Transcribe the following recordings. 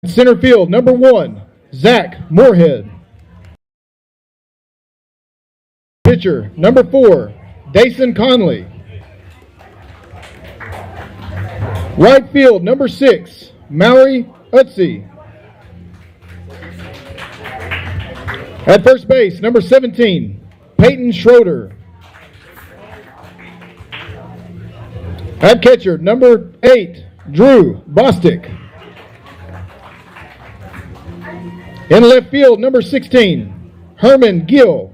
Center field, number 1, Zach Moorhead. Pitcher, number 4, Dason Conley. Right field, number 6, Mallory Utsi. At first base, number 17, Peyton Schroeder. At catcher, number 8, Drew Bostic. In left field, number 16, Herman Gill.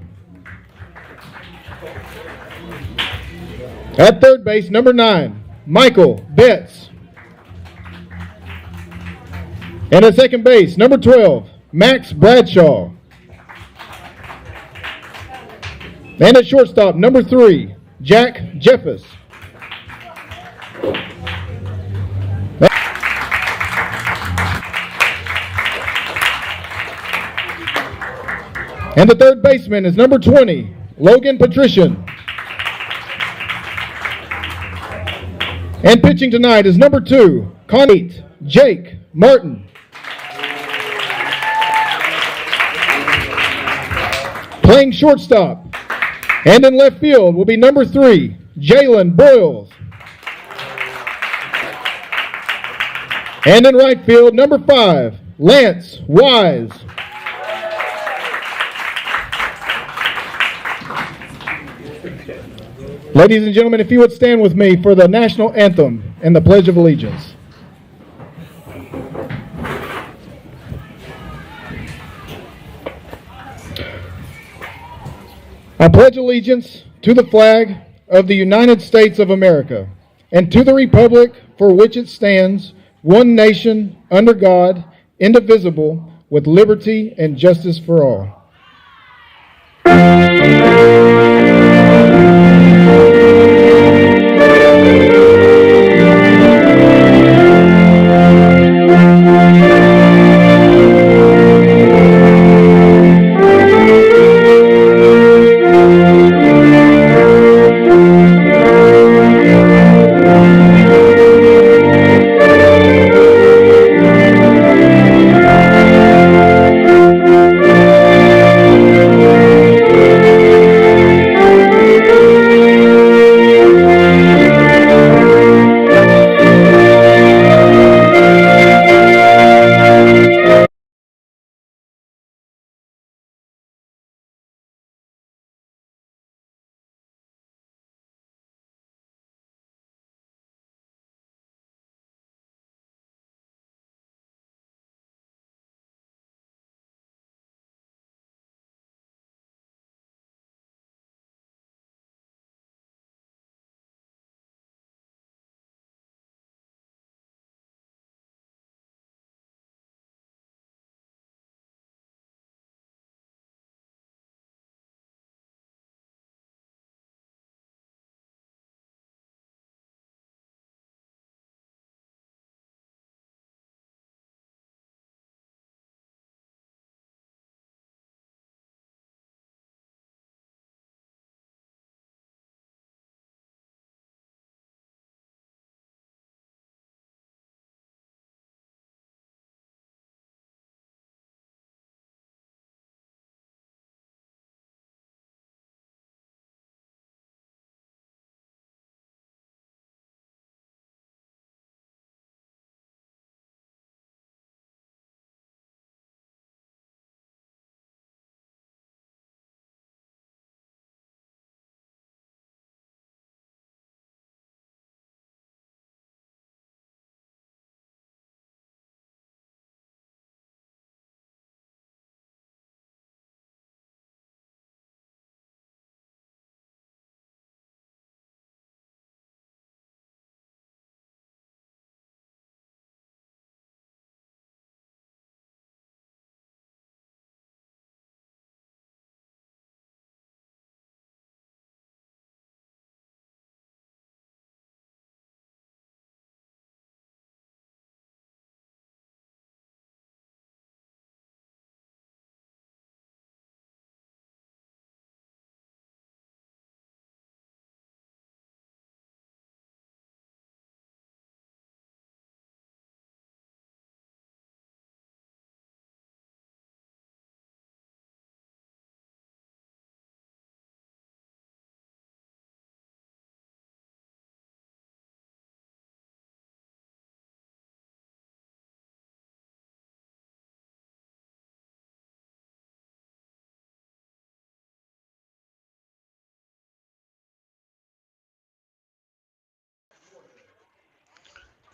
At third base, number 9, Michael Betts. And at second base, number 12, Max Bradshaw. And at shortstop, number 3, Jack Jeffus. And the third baseman is number 20, Logan Patrician. And pitching tonight is number 2, Conate Jake Martin. Playing shortstop and in left field will be number 3, Jalen Boyles. And in right field, number 5, Lance Wise. Ladies and gentlemen, if you would stand with me for the national anthem and the Pledge of Allegiance. I pledge allegiance to the flag of the United States of America and to the republic for which it stands, one nation, under God, indivisible, with liberty and justice for all.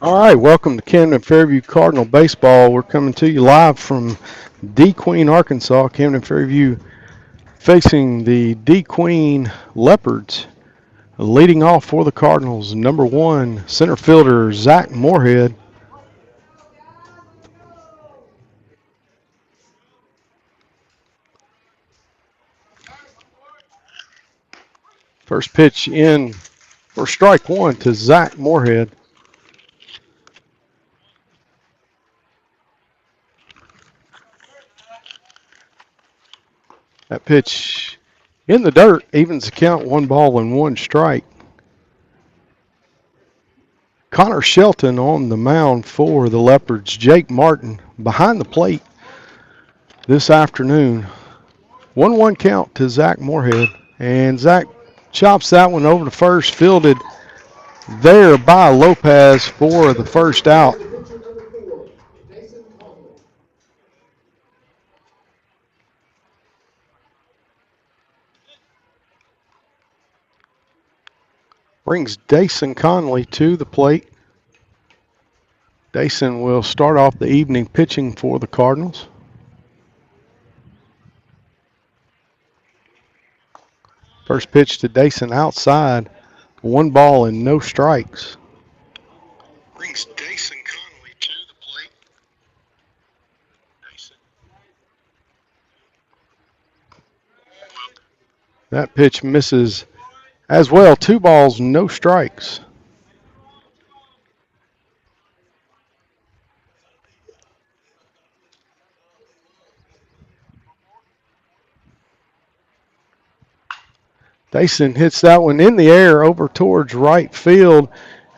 All right, welcome to Camden Fairview Cardinal Baseball. We're coming to you live from DeQueen, Arkansas. Camden Fairview facing the DeQueen Leopards. Leading off for the Cardinals, number 1 center fielder Zach Moorhead. First pitch in for strike 1 to Zach Moorhead. That pitch in the dirt evens the count, 1 ball and 1 strike. Connor Shelton on the mound for the Leopards. Jake Martin behind the plate this afternoon. 1-1 count to Zach Moorhead. And Zach chops that one over to first, fielded there by Lopez for the first out. Brings Dason Conley to the plate. Dason will start off the evening pitching for the Cardinals. First pitch to Dason outside. 1 ball and no strikes. Brings Dason Conley to the plate. That pitch misses as well. 2 balls, no strikes. Dason hits that one in the air over towards right field,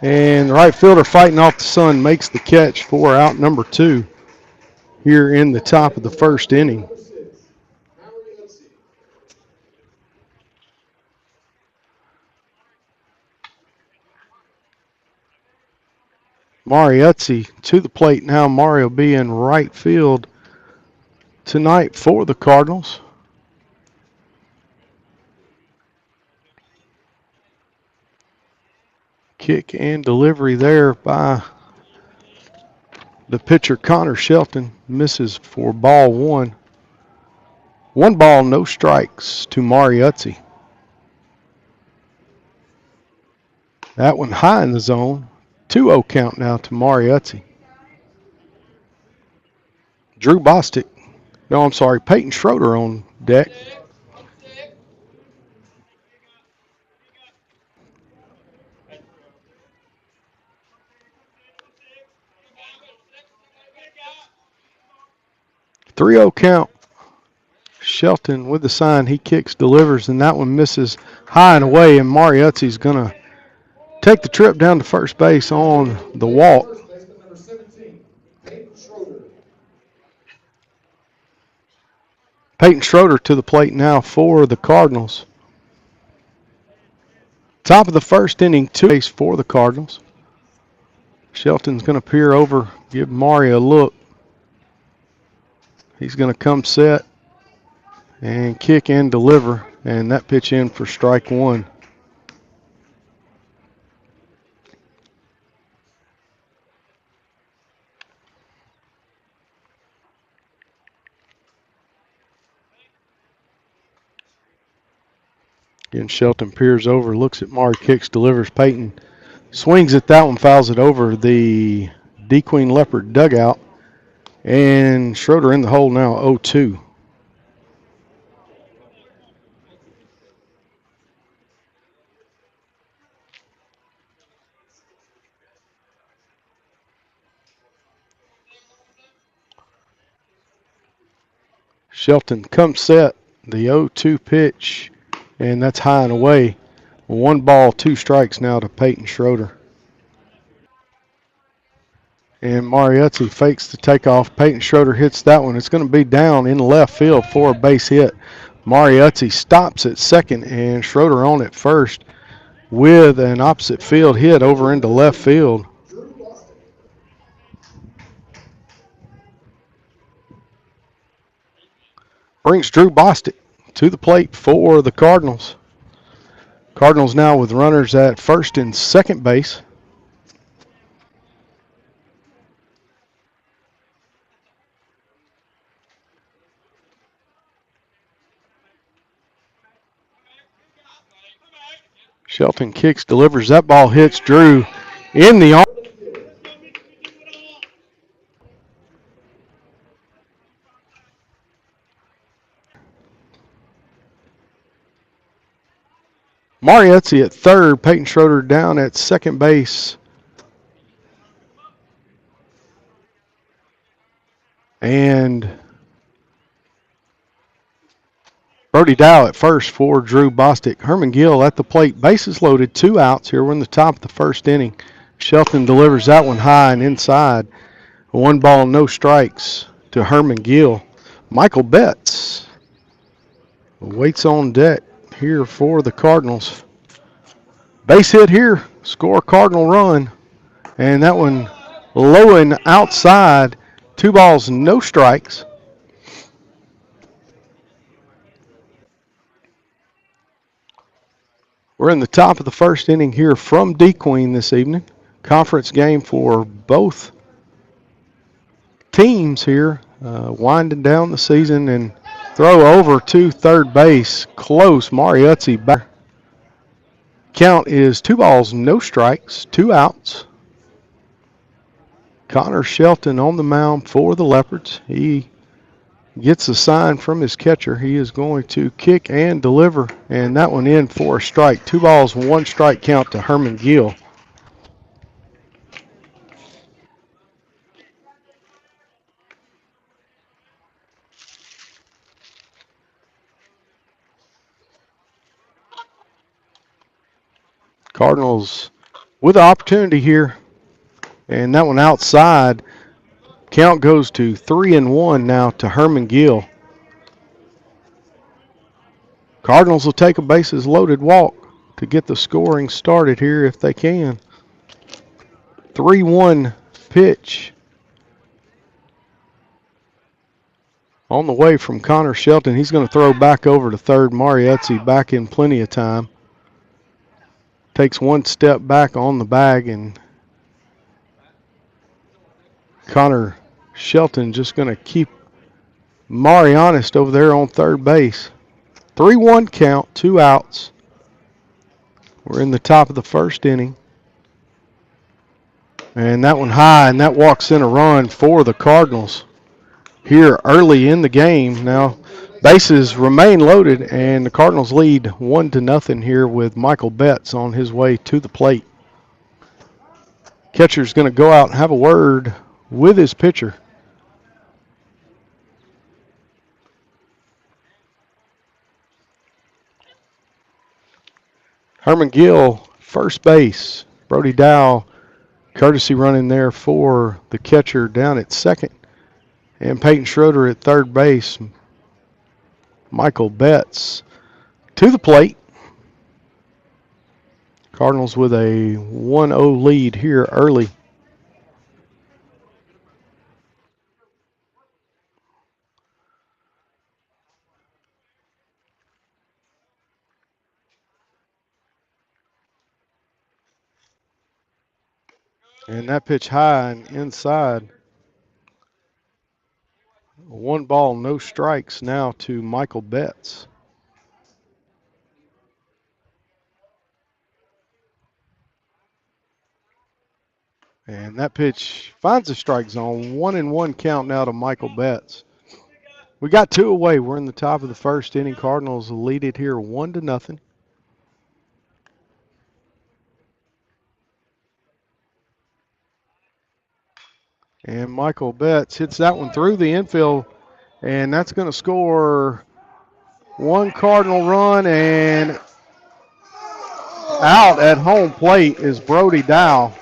and the right fielder fighting off the sun makes the catch for out number 2 here in the top of the first inning. Mariuzzi to the plate now. Mario be in right field tonight for the Cardinals. Kick and delivery there by the pitcher Connor Shelton. Misses for ball 1. 1 ball, no strikes to Mariuzzi. That one high in the zone. 2-0 count now to Mariuzzi. Drew Bostic. No, I'm sorry, Peyton Schroeder on deck. Three-zero count. Shelton with the sign. He kicks, delivers, and that one misses high and away, and Mariuzzi's going to take the trip down to first base on the walk. Peyton Schroeder to the plate now for the Cardinals. Top of the first inning, 2 base for the Cardinals. Shelton's going to peer over, give Mari a look. He's going to come set and kick and deliver, and that pitch in for strike 1. Again, Shelton peers over, looks at Mari, kicks, delivers. Peyton swings at that one, fouls it over the DeQueen Leopard dugout. And Schroeder in the hole now, 0-2. Shelton comes set, the 0-2 pitch, and that's high and away. 1 ball, 2 strikes now to Peyton Schroeder. And Mariuzzi fakes the takeoff. Peyton Schroeder hits that one. It's going to be down in left field for a base hit. Mariuzzi stops at second, and Schroeder on at first with an opposite field hit over into left field. Brings Drew Bostic to the plate for the Cardinals. Cardinals now with runners at first and second base. Shelton kicks, delivers. That ball hits Drew in the arm. Mariuzzi at third. Peyton Schroeder down at second base. And Brody Dow at first for Drew Bostic. Herman Gill at the plate. Bases loaded. 2 outs here. We're in the top of the first inning. Shelton delivers that one high and inside. 1 ball, no strikes to Herman Gill. Michael Betts waits on deck here for the Cardinals. Base hit here. Score Cardinal run. And that one low and outside. 2 balls, no strikes. We're in the top of the first inning here from DeQueen this evening. Conference game for both teams here, winding down the season, and throw over to third base. Close. Mariuzzi back. Count is 2 balls, no strikes, 2 outs. Connor Shelton on the mound for the Leopards. He gets a sign from his catcher. He is going to kick and deliver, and that one in for a strike. 2 balls, 1 strike count to Herman Gill. Cardinals with the opportunity here, and that one outside. Count goes to 3-1 now to Herman Gill. Cardinals will take a bases loaded walk to get the scoring started here if they can. 3-1 pitch on the way from Connor Shelton. He's going to throw back over to third. Mariuzzi back in plenty of time. Takes 1 step back on the bag, and Connor Shelton just going to keep Mari honest over there on third base. 3-1 count, 2 outs. We're in the top of the first inning. And that one high, and that walks in a run for the Cardinals here early in the game. Now, bases remain loaded, and the Cardinals lead 1-0 here with Michael Betts on his way to the plate. Catcher's going to go out and have a word with his pitcher. Herman Gill, first base. Brody Dow, courtesy running there for the catcher down at second. And Peyton Schroeder at third base. Michael Betts to the plate. Cardinals with a 1-0 lead here early. And that pitch high and inside. 1 ball, no strikes now to Michael Betts. And that pitch finds the strike zone. 1-1 count now to Michael Betts. We got 2 away. We're in the top of the first inning. Cardinals lead it here 1-0. And Michael Betts hits that one through the infield, and that's going to score 1 Cardinal run, and out at home plate is Brody Dow.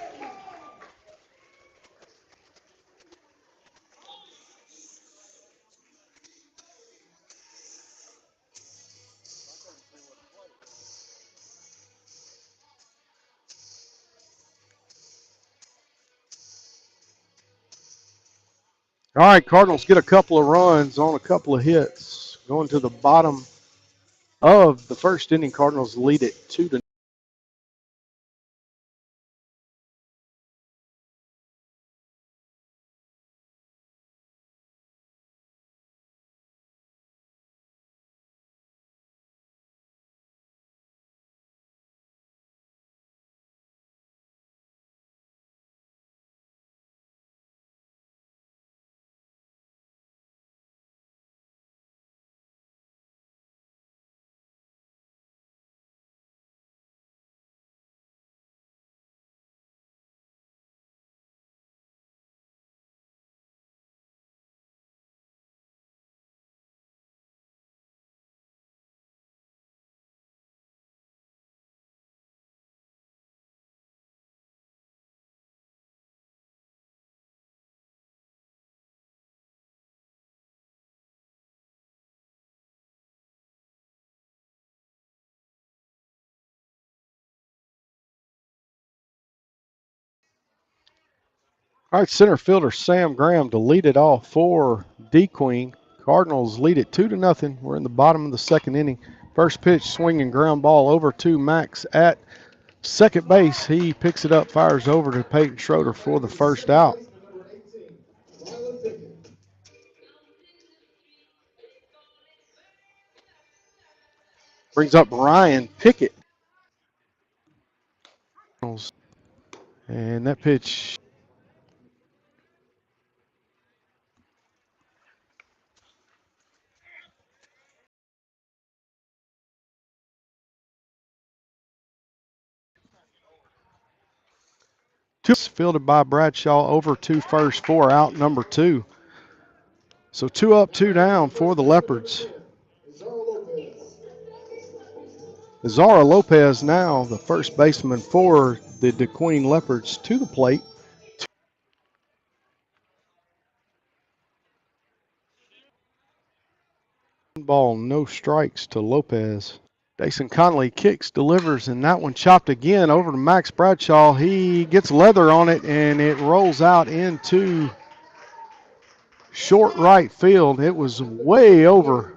All right, Cardinals get a couple of runs on a couple of hits. Going to the bottom of the first inning, Cardinals lead it 2-0. All right, center fielder Sam Graham to lead it off for DeQueen. Cardinals lead it 2-0. We're in the bottom of the second inning. First pitch, swinging ground ball over to Max at second base. He picks it up, fires over to Peyton Schroeder for the first out. Brings up Ryan Pickett. And that pitch. Fielded by Bradshaw over to first for out number 2. So 2 up, 2 down for the Leopards. Zara Lopez now the first baseman for the DeQueen Leopards to the plate. Ball, no strikes to Lopez. Jason Conley kicks, delivers, and that one chopped again over to Max Bradshaw. He gets leather on it, and it rolls out into short right field. It was way over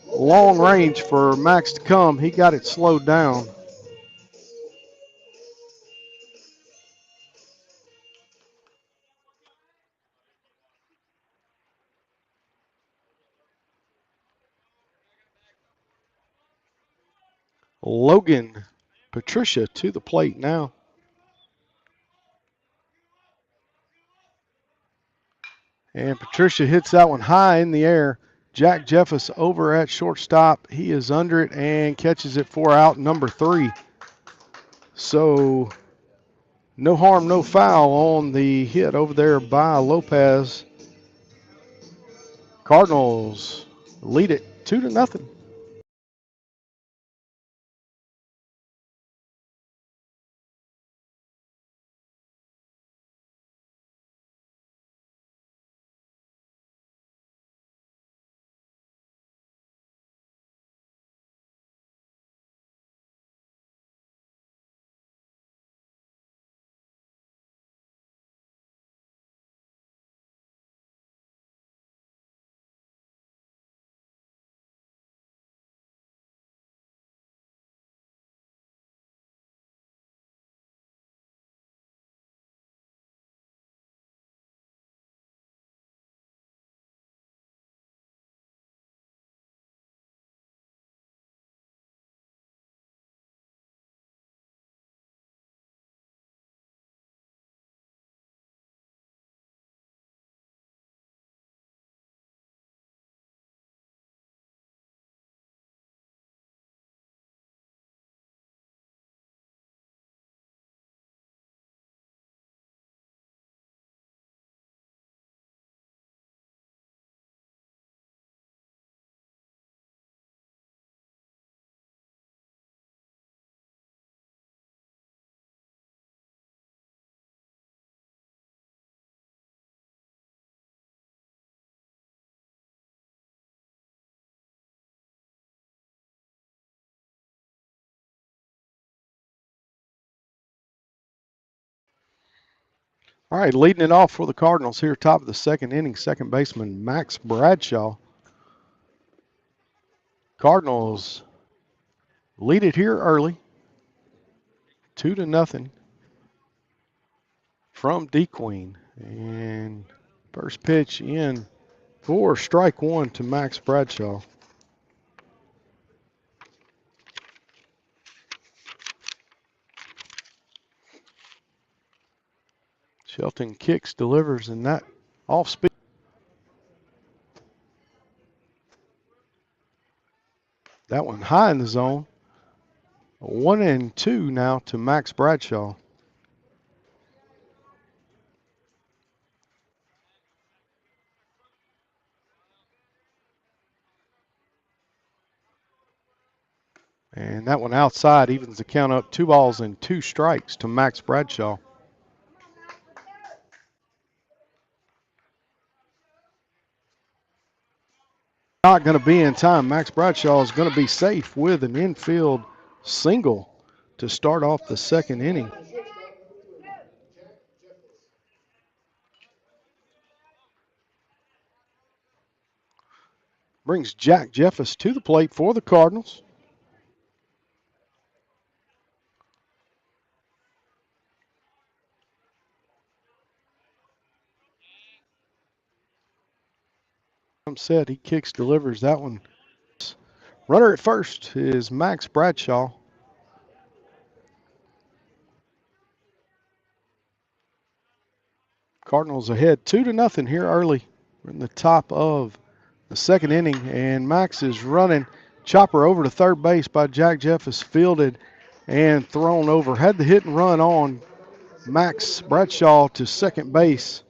long range for Max to come. He got it slowed down. Logan Patricia to the plate now. And Patricia hits that one high in the air. Jack Jeffus over at shortstop. He is under it and catches it for out number 3. So no harm, no foul on the hit over there by Lopez. Cardinals lead it 2-0. All right, leading it off for the Cardinals here, top of the second inning, second baseman Max Bradshaw. Cardinals lead it here early, 2-0 from DeQueen. And first pitch in for strike 1 to Max Bradshaw. Shelton kicks, delivers, and that off speed. That one high in the zone. 1-2 now to Max Bradshaw. And that one outside evens the count up, 2 balls and 2 strikes to Max Bradshaw. Not going to be in time. Max Bradshaw is going to be safe with an infield single to start off the second inning. brings Jack Jeffers to the plate for the Cardinals. Set, he kicks, delivers that one. Runner at first is Max Bradshaw. Cardinals ahead 2-0 here early. We're in the top of the second inning, and Max is running. Chopper over to third base by Jack Jeffers, fielded and thrown over. Had the hit and run on Max Bradshaw to second base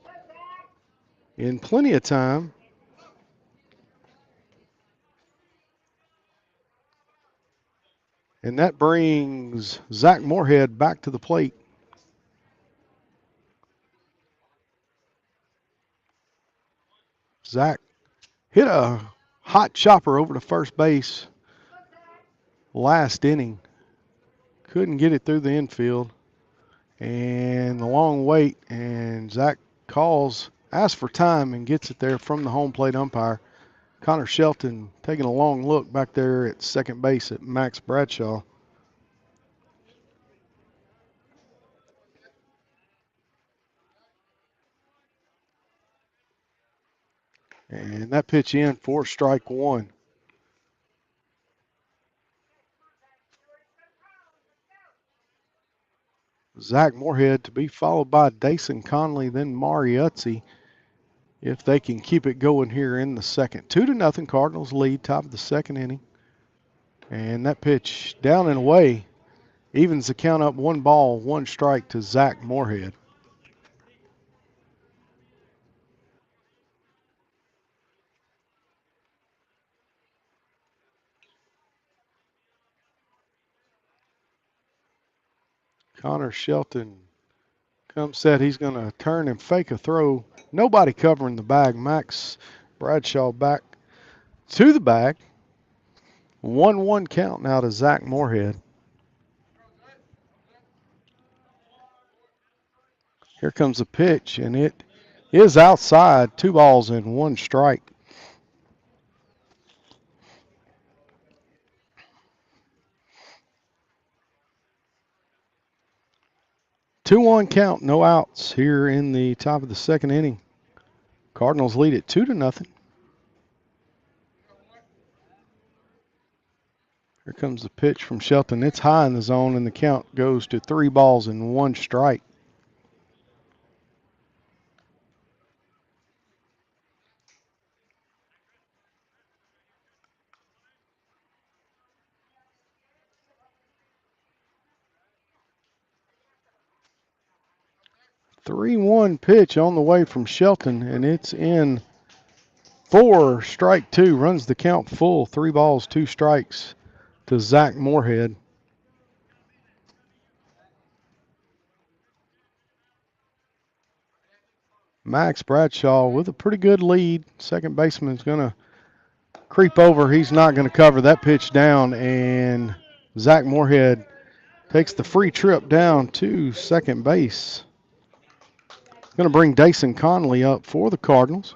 in plenty of time. And that brings Zach Moorhead back to the plate. Zach hit a hot chopper over to first base last inning. Couldn't get it through the infield. And the long wait, and Zach asks for time and gets it there from the home plate umpire. Connor Shelton taking a long look back there at second base at Max Bradshaw. And that pitch in for strike one. Zach Moorhead to be followed by Dason Conley, then Mariuzzi, if they can keep it going here in the second. 2-0 Cardinals lead, top of the second inning. And that pitch down and away evens the count up 1 strike to Zach Moorhead. Connor Shelton comes set. He's going to turn and fake a throw. Nobody covering the bag. Max Bradshaw back to the bag. 1-1 count now to Zach Moorhead. Here comes the pitch, and it is outside. 2 balls and 1 strike. Two-one count, no outs here in the top of the second inning. Cardinals lead it 2-0. Here comes the pitch from Shelton. It's high in the zone, and the count goes to 3 balls and 1 strike. Three-one pitch on the way from Shelton, and it's in for strike 2. Runs the count full. 3 balls, 2 strikes to Zach Moorhead. Max Bradshaw with a pretty good lead. Second baseman's going to creep over. He's not going to cover that pitch down, and Zach Moorhead takes the free trip down to second base. Going to bring Dason Conley up for the Cardinals.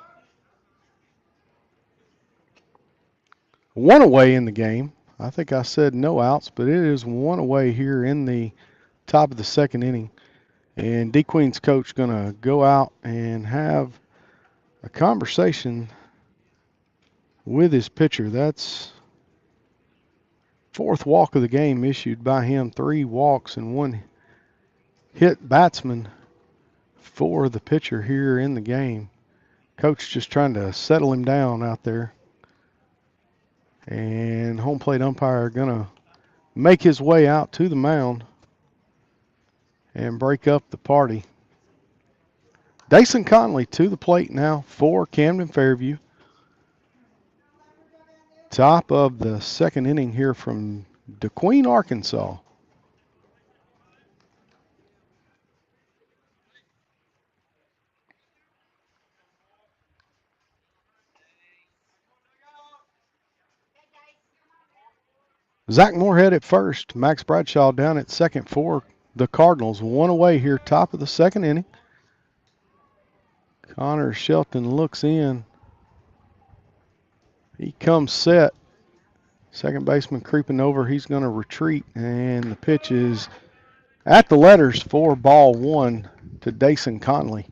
1 away in the game. I think I said no outs, but it is 1 away here in the top of the second inning. And DeQueen's coach going to go out and have a conversation with his pitcher. That's 4th walk of the game issued by him. 3 walks and 1 hit batsman for the pitcher here in the game. Coach just trying to settle him down out there. And home plate umpire going to make his way out to the mound and break up the party. Dason Conley to the plate now for Camden Fairview. Top of the second inning here from DeQueen, Arkansas. Zach Moorhead at first. Max Bradshaw down at second for the Cardinals. 1 away here, top of the second inning. Connor Shelton looks in. He comes set. Second baseman creeping over. He's going to retreat, and the pitch is at the letters for ball one to Dason Conley.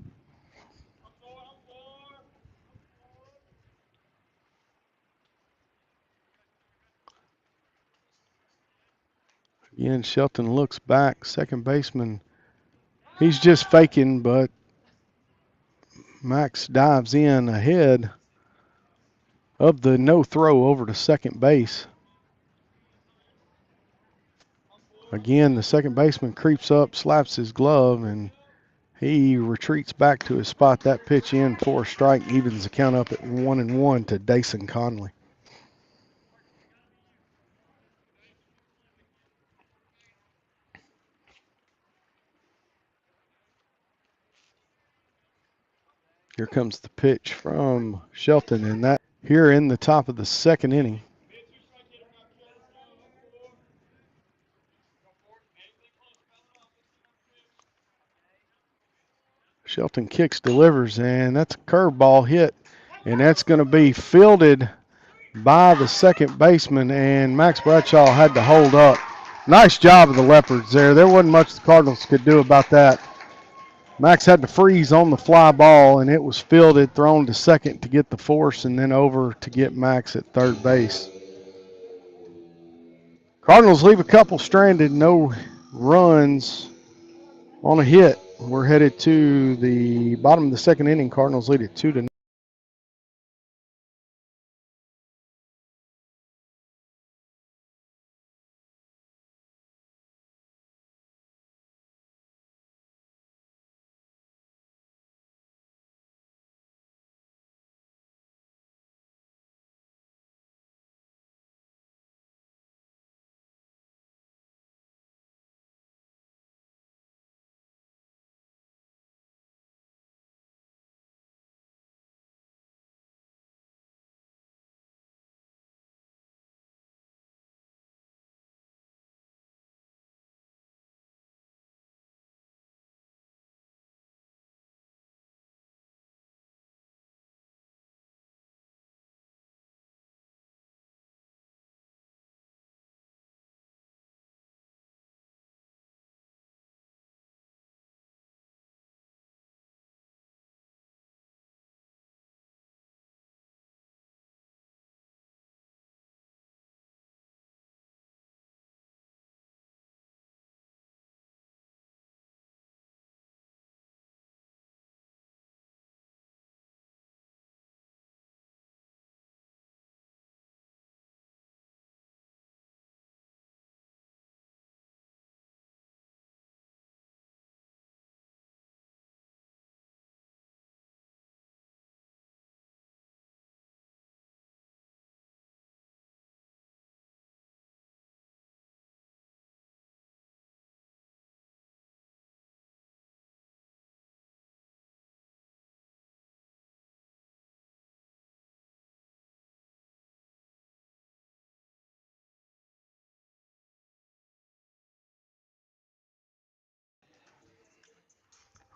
Again, Shelton looks back. Second baseman, he's just faking, but Max dives in ahead of the no throw over to second base. Again, the second baseman creeps up, slaps his glove, and he retreats back to his spot. That pitch in for a strike evens the count up at 1-1 to Dason Conley. Here comes the pitch from Shelton, and that here in the top of the second inning. Shelton kicks, delivers, and that's a curveball hit, and that's going to be fielded by the second baseman, and Max Bradshaw had to hold up. Nice job of the Leopards there. There wasn't much the Cardinals could do about that. Max had to freeze on the fly ball, and it was fielded, thrown to second to get the force, and then over to get Max at third base. Cardinals leave a couple stranded, no runs on a hit. We're headed to the bottom of the second inning. Cardinals lead it 2-0.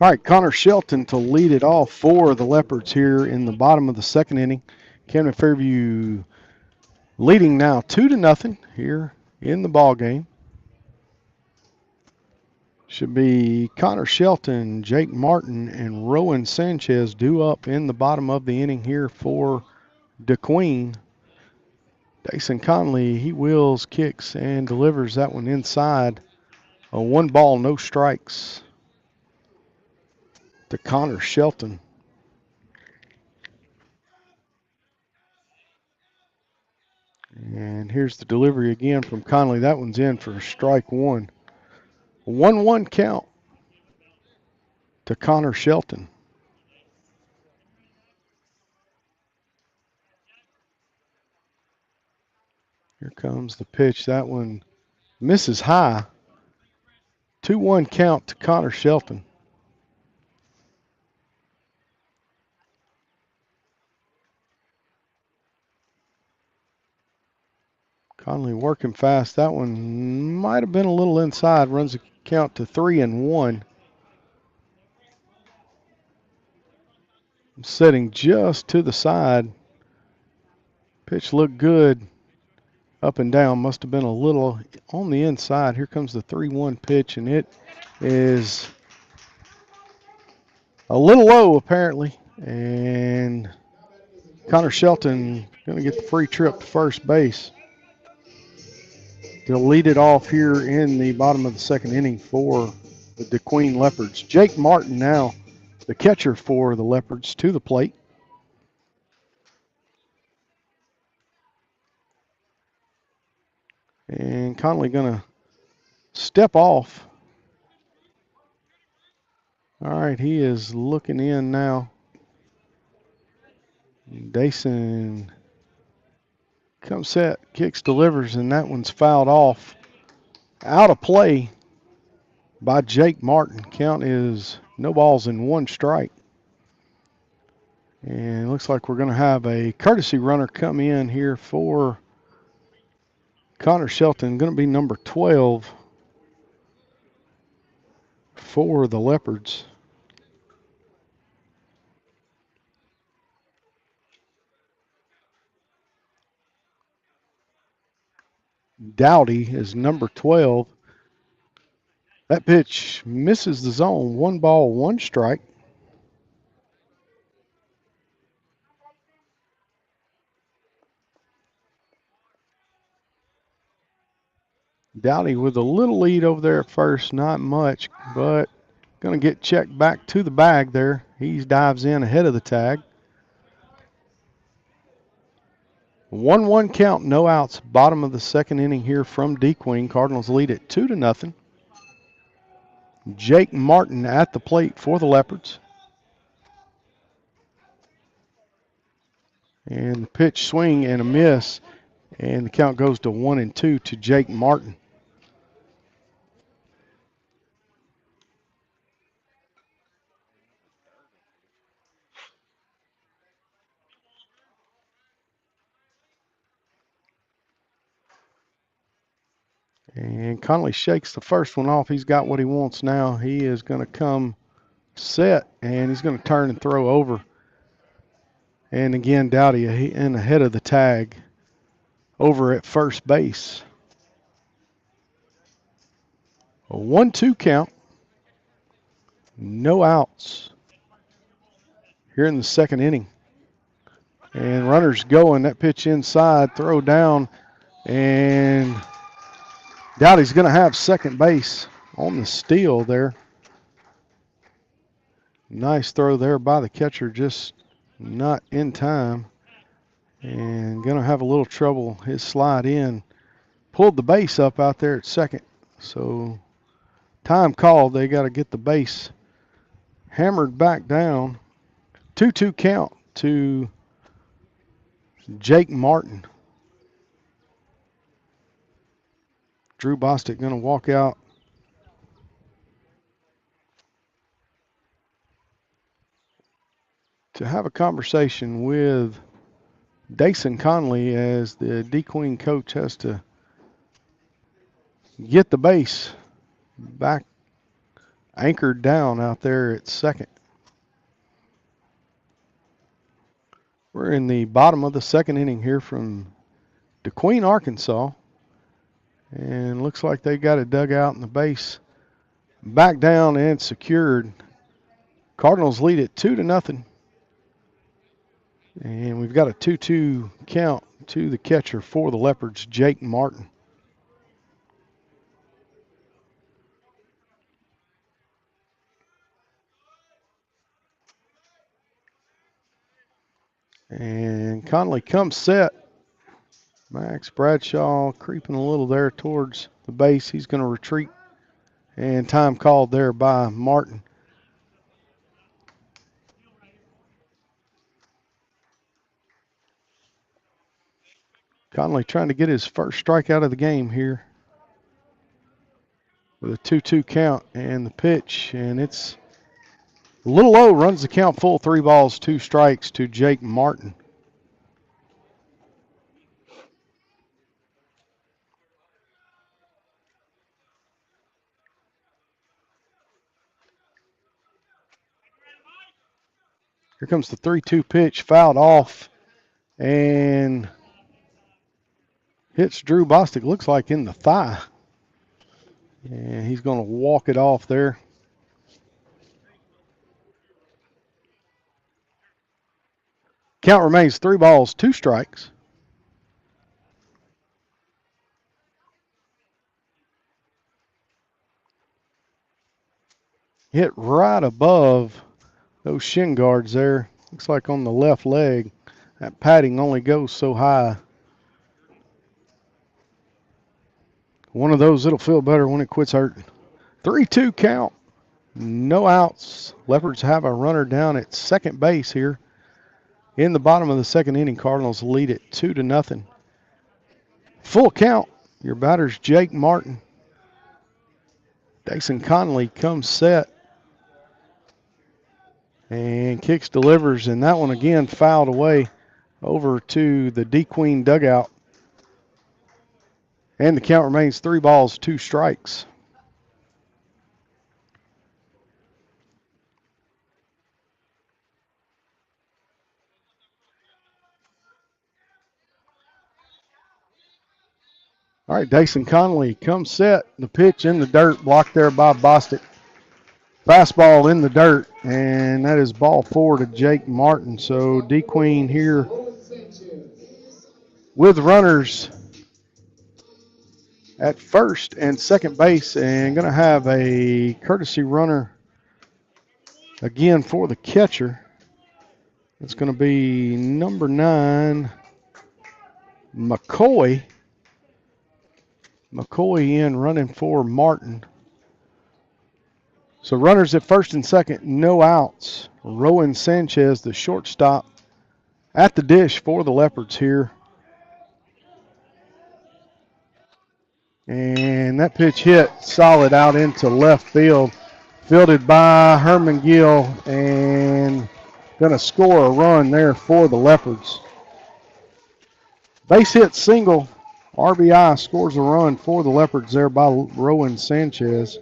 All right, Connor Shelton to lead it off for the Leopards here in the bottom of the second inning. Camden Fairview leading now 2-0 here in the ball game. Should be Connor Shelton, Jake Martin, and Rowan Sanchez due up in the bottom of the inning here for DeQueen. Dason Conley, he wheels, kicks, and delivers that one inside. A 1 ball, no strikes to Connor Shelton. And here's the delivery again from Conley. That one's in for strike one. 1-1 count to Connor Shelton. Here comes the pitch. That one misses high. 2-1 count to Connor Shelton. Conley working fast. That one might have been a little inside. Runs the count to 3-1. Sitting just to the side. Pitch looked good up and down. Must have been a little on the inside. Here comes the 3-1 pitch, and it is a little low apparently. And Connor Shelton going to get the free trip to first base. They'll lead it off here in the bottom of the second inning for the DeQueen Leopards. Jake Martin now, the catcher for the Leopards, to the plate. And Conley going to step off. All right, he is looking in now. Dason comes set, kicks, delivers, and that one's fouled off. Out of play by Jake Martin. Count is no balls and 1 strike. And it looks like we're going to have a courtesy runner come in here for Connor Shelton. Going to be number 12 for the Leopards. Dowdy is number 12. That pitch misses the zone. 1 ball, 1 strike. Dowdy with a little lead over there at first, not much, but going to get checked back to the bag there. He dives in ahead of the tag. 1-1 count, no outs. Bottom of the second inning here from DeQueen. Cardinals lead it 2-0. Jake Martin at the plate for the Leopards. And the pitch, swing and a miss. And the count goes to 1-2 to Jake Martin. And Conley shakes the first one off. He's got what he wants now. He is going to come set, and he's going to turn and throw over. And again, Dowdy in ahead of the tag over at first base. A 1-2 count. No outs here in the second inning. And runners going. That pitch inside, throw down, and Dowdy's going to have second base on the steal there. Nice throw there by the catcher, just not in time. And going to have a little trouble. His slide in pulled the base up out there at second. So time called. They got to get the base hammered back down. 2-2 count to Jake Martin. Drew Bostic going to walk out. To have a conversation with Dason Conley as the DeQueen coach has to get the base back anchored down out there at second. We're in the bottom of the second inning here from DeQueen, Arkansas. And looks like they got it dug out and the base back down and secured. Cardinals lead it 2-0. And we've got a 2-2 count to the catcher for the Leopards, Jake Martin. And Conley comes set. Max Bradshaw creeping a little there towards the base. He's going to retreat. And time called there by Martin. Conley trying to get his first strikeout of the game here with a 2-2 count and the pitch. And it's a little low, runs the count full, 3 balls, 2 strikes to Jake Martin. Here comes the 3-2 pitch, fouled off. And Hits Drew Bostic, looks like in the thigh. And he's going to walk it off there. Count remains 3 balls, 2 strikes. Hit right above those shin guards there. Looks like on the left leg. That padding only goes so high. One of those, it'll feel better when it quits hurting. 3-2 count. No outs. Leopards have a runner down at second base here. In the bottom of the second inning, Cardinals lead it 2-0. Full count. Your batter's Jake Martin. Dason Conley comes set. And kicks, delivers, and that one again fouled away over to the DeQueen dugout. And the count remains 3 balls, 2 strikes. All right, Dason Conley comes set. The pitch in the dirt, blocked there by Bostic. Fastball in the dirt, and that is ball 4 to Jake Martin. So DeQueen here with runners at first and second base, and going to have a courtesy runner again for the catcher. It's going to be number 9, McCoy. McCoy in running for Martin. So runners at first and second, no outs. Rowan Sanchez, the shortstop, at the dish for the Leopards here. And that pitch hit solid out into left field. Fielded by Herman Gill, and going to score a run there for the Leopards. Base hit single. RBI scores a run for the Leopards there by Rowan Sanchez.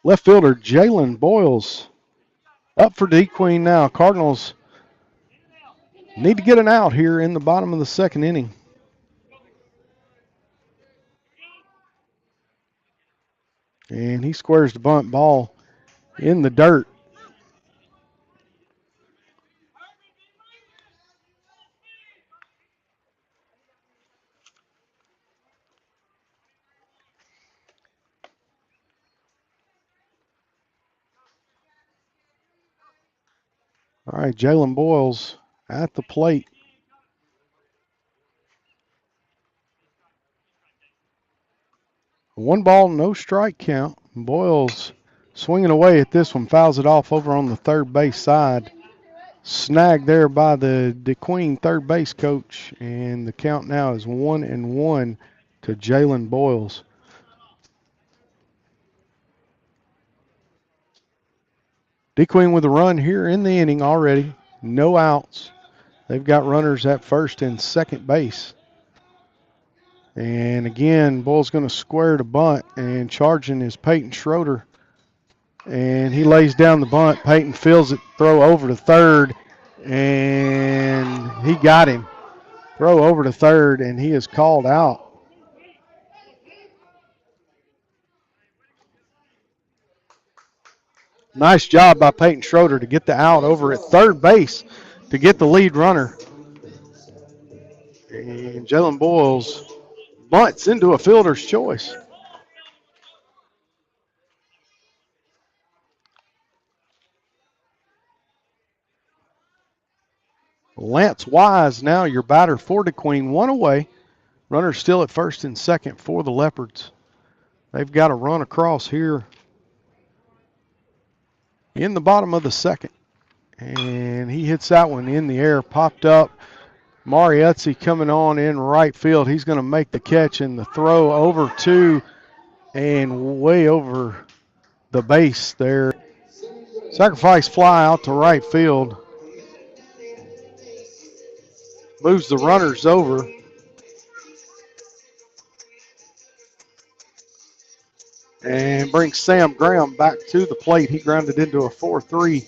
Left fielder Jalen Boyles up for DeQueen now. Cardinals need to get an out here in the bottom of the second inning. And he squares the bunt, ball in the dirt. All right, Jalen Boyles at the plate. One ball, no strike count. Boyles swinging away at this one, fouls it off over on the third base side. Snagged there by the DeQueen third base coach, and the count now is 1-1 to Jalen Boyles. DeQueen with a run here in the inning already. No outs. They've got runners at first and second base. And again, Boyle's going to square the bunt, and charging is Peyton Schroeder. And he lays down the bunt. Peyton fields it, throw over to third, and he got him. Throw over to third, and he is called out. Nice job by Peyton Schroeder to get the out over at third base to get the lead runner. And Jalen Boyles bunts into a fielder's choice. Lance Wise now your batter for DeQueen. One away. Runner still at first and second for the Leopards. They've got a run across here in the bottom of the second. And he hits that one in the air, popped up. Mariuzzi coming on in right field. He's going to make the catch, and the throw over to and way over the base there. Sacrifice fly out to right field. Moves the runners over. and brings Sam Graham back to the plate. He grounded into a 4-3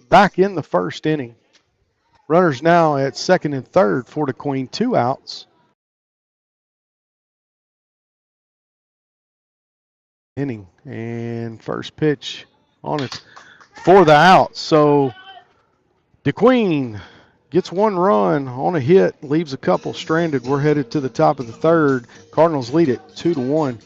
back in the first inning. Runners now at second and third for DeQueen, 2 outs. Inning and first pitch on it for the out. So DeQueen gets 1 run on a hit, leaves a couple stranded. We're headed to the top of the third. Cardinals lead it 2-1.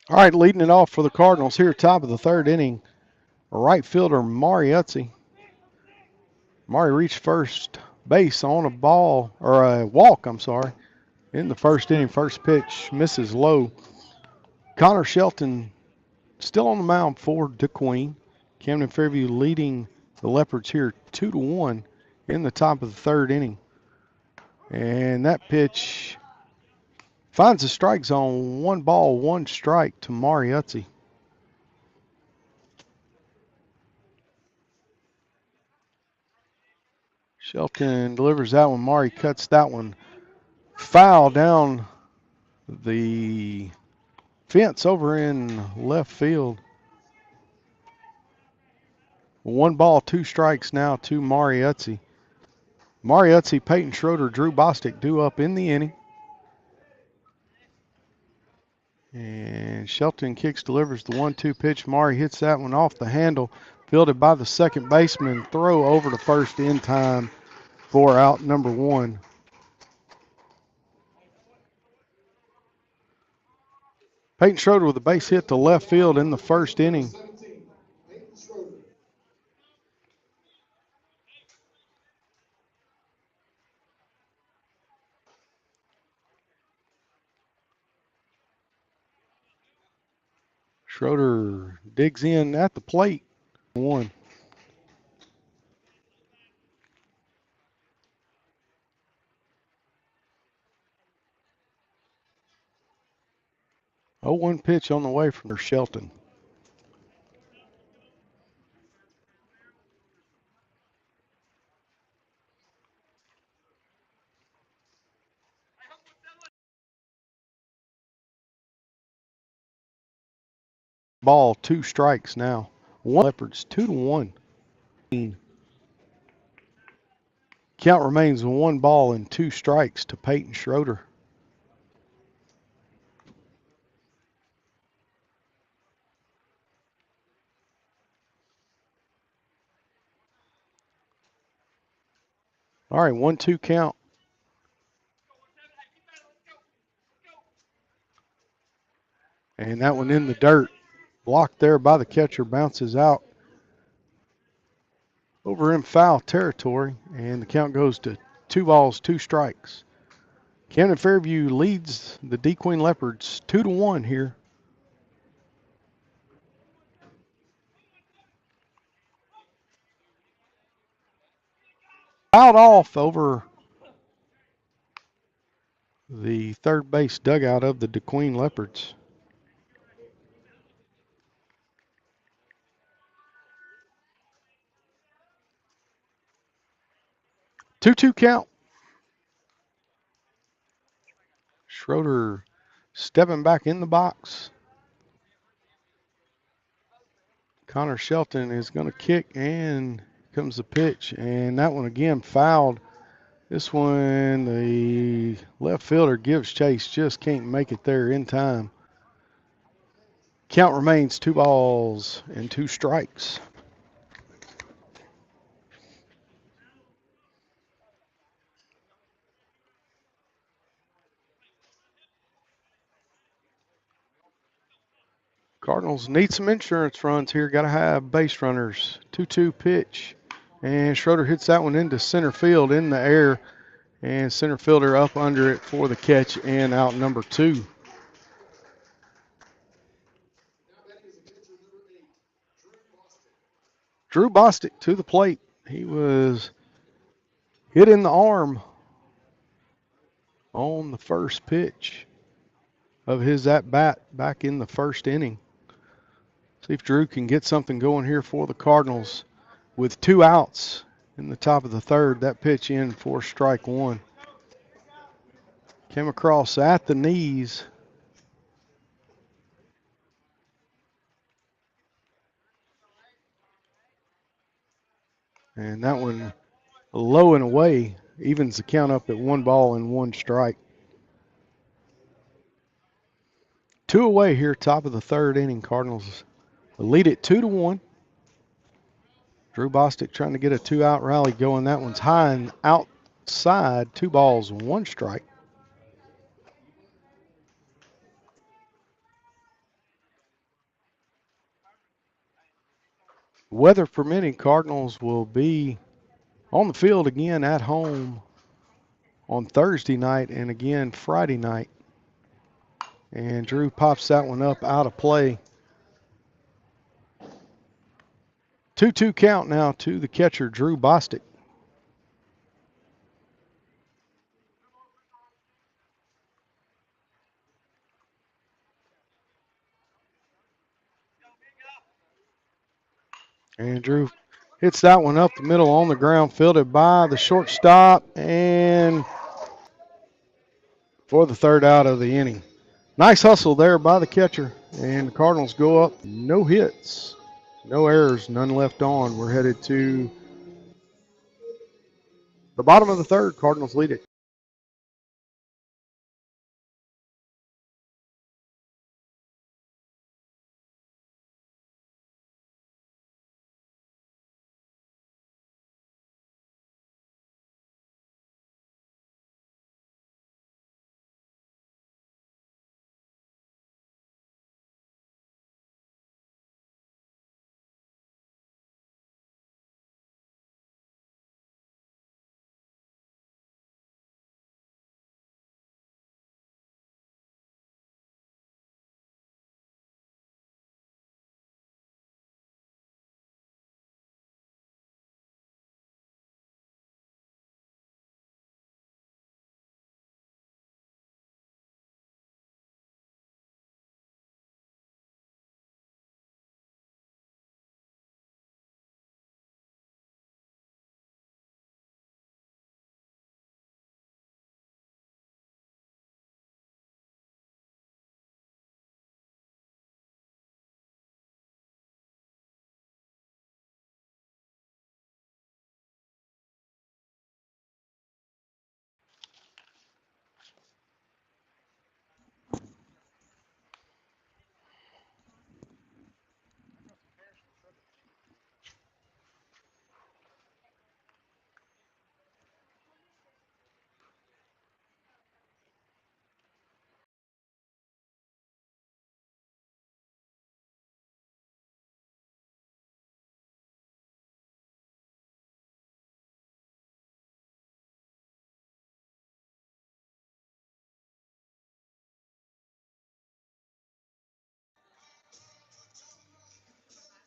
All right, leading it off for the Cardinals here, top of the third inning, right fielder Mari Utze. Mari reached first base on a ball, or a walk, I'm sorry, in the first inning. First pitch misses low. Connor Shelton still on the mound for DeQueen. Camden Fairview leading the Leopards here 2-1 in the top of the third inning. And that pitch finds the strike zone. 1 ball, 1 strike to Mari Utze. Shelton delivers that one. Mari cuts that one foul down the fence over in left field. 1 ball, 2 strikes now to Mari Utze. Mari Utze, Peyton Schroeder, Drew Bostic due up in the inning. And Shelton kicks, delivers the 1-2 pitch. Mari hits that one off the handle, fielded by the second baseman. Throw over to first in time for out number 1. Peyton Schroeder with a base hit to left field in the first inning. Schroeder digs in at the plate. 1. 0-1 pitch on the way from Shelton. Ball, 2 strikes now. 1 Leopards, 2-1. Count remains 1 ball and 2 strikes to Peyton Schroeder. All right, 1-2 count. And that one in the dirt. Blocked there by the catcher, bounces out over in foul territory, and the count goes to 2 balls, 2 strikes. Camden Fairview leads the DeQueen Leopards 2-1 here. Fouled off over the third base dugout of the DeQueen Leopards. 2-2 count. Schroeder stepping back in the box. Connor Shelton is going to kick, and comes the pitch. And that one again fouled This one, the left fielder gives chase, just can't make it there in time. Count remains 2 balls and 2 strikes. Cardinals need some insurance runs here. Got to have base runners. 2-2 pitch. And Schroeder hits that one into center field in the air. And center fielder up under it for the catch and out number 2. Drew Bostic to the plate. He was hit in the arm on the first pitch of his at-bat back in the first inning. See if Drew can get something going here for the Cardinals with 2 outs in the top of the third. That pitch in for strike 1. Came across at the knees. And that one low and away evens the count up at 1 ball and 1 strike. 2 away here, top of the third inning. Cardinals lead it 2-1. Drew Bostic trying to get a 2-out rally going. That one's high and outside. 2 balls, 1 strike. Weather permitting, Cardinals will be on the field again at home on Thursday night and again Friday night. And Drew pops that one up out of play. 2-2 count now to the catcher, Drew Bostic. And Drew hits that one up the middle on the ground, fielded by the shortstop, and for the 3rd out of the inning. Nice hustle there by the catcher, and the Cardinals go up, no hits, no errors, none left on. We're headed to the bottom of the 3rd. Cardinals lead it.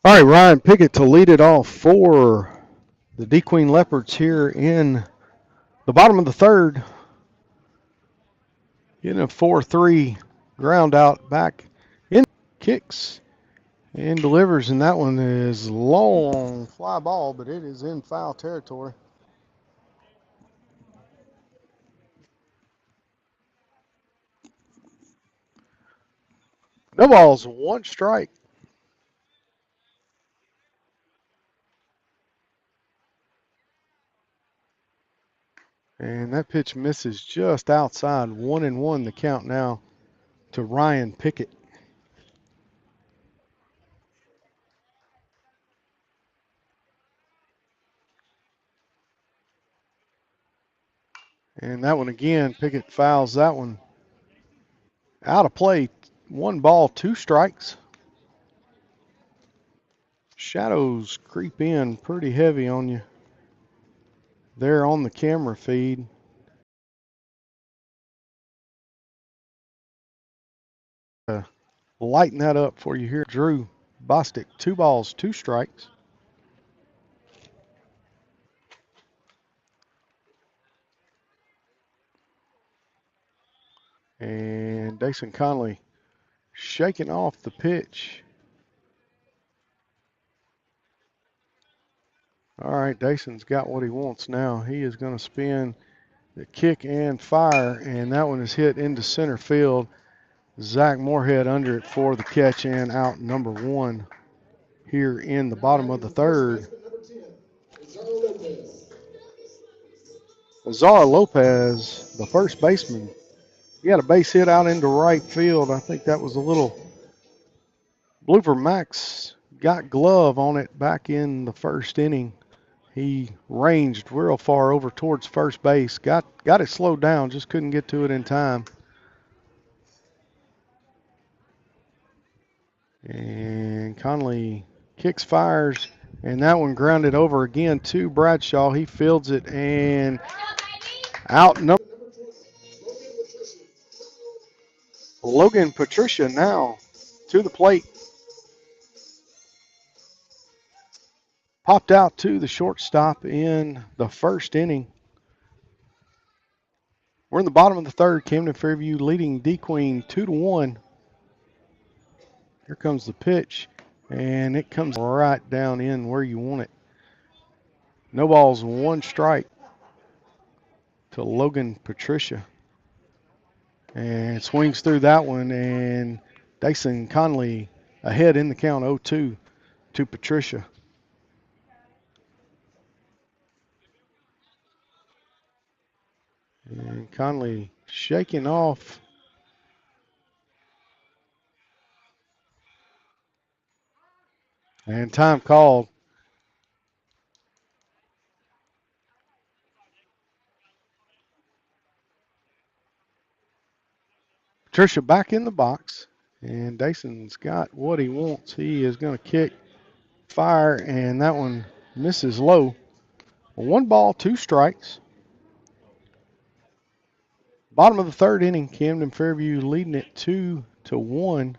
All right, Ryan Pickett to lead it off for the DeQueen Leopards here in the bottom of the 3rd. Getting a 4-3 ground out back in, kicks and delivers, and that one is long fly ball, but it is in foul territory. No balls, 1 strike. And that pitch misses just outside. 1-1 the count now to Ryan Pickett. And that one again, Pickett fouls that one out of play. 1 ball, 2 strikes. Shadows creep in pretty heavy on you there on the camera feed. Lighten that up for you here. Drew Bostic, 2 balls, 2 strikes. And Dason Conley shaking off the pitch. All right, Dason's got what he wants now. He is going to spin the kick and fire, and that one is hit into center field. Zach Moorhead under it for the catch and out number 1 here in the bottom of the third. Azar Lopez, the first baseman, he had a base hit out into right field. I think that was a little blooper. Max got glove on it back in the first inning. He ranged real far over towards first base. Got it slowed down, just couldn't get to it in time. And Conley kicks, fires, and that one grounded over again to Bradshaw. He fields it and out number. Logan Patricia now to the plate. Popped out to the shortstop in the first inning. We're in the bottom of the third. Camden Fairview leading DeQueen 2-1. Here comes the pitch, and it comes right down in where you want it. No balls, 1 strike to Logan Patricia. And swings through that one, and Dason Conley ahead in the count 0-2 to Patricia. And Conley shaking off. And time called. Patricia back in the box. And Dason's got what he wants. He is going to kick, fire, and that one misses low. 1 ball, 2 strikes. Bottom of the third inning, Camden Fairview leading it 2-1.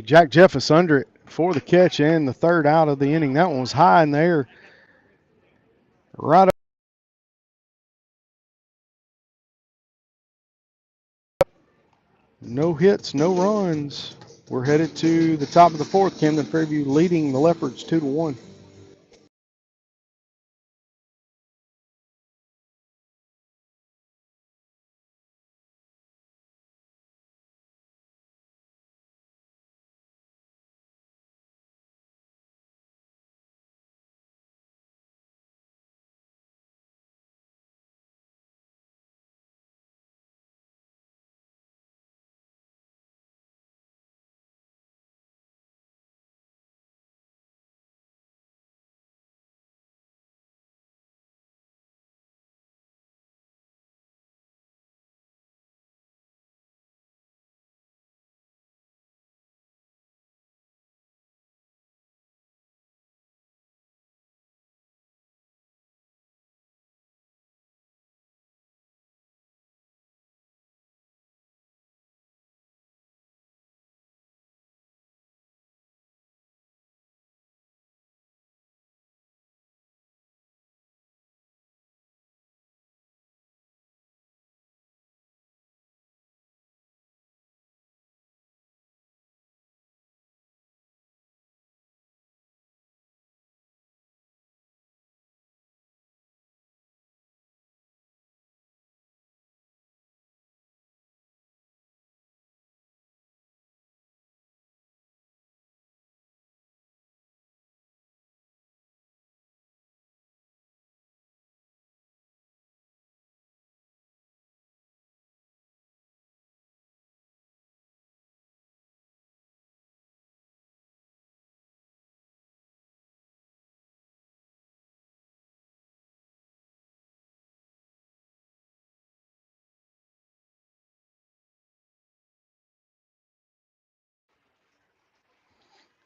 Jack Jeffus under it for the catch and the third out of the inning. That one was high in the air. Right up. No hits, no runs. We're headed to the top of the fourth. Camden Fairview leading the Leopards 2-1.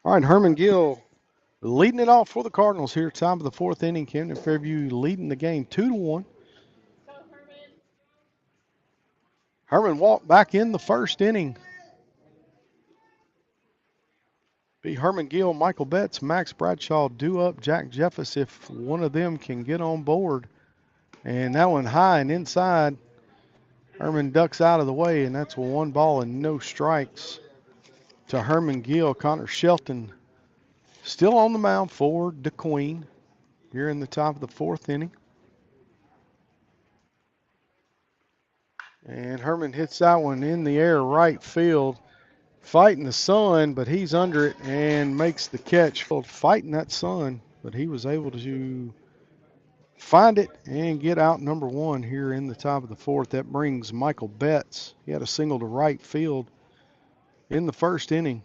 All right, Herman Gill leading it off for the Cardinals here. Top of the fourth inning. Camden Fairview leading the game 2-1. Herman walked back in the first inning. Be Herman Gill, Michael Betts, Max Bradshaw, due up Jack Jeffers if one of them can get on board. And that one high and inside. Herman ducks out of the way, and that's 1 ball and no strikes to Herman Gill. Connor Shelton still on the mound for DeQueen here in the top of the fourth inning. And Herman hits that one in the air right field. Fighting the sun, but he's under it and makes the catch. Fighting that sun, but he was able to find it and get out number 1 here in the top of the fourth. That brings Michael Betts. He had a single to right field in the first inning.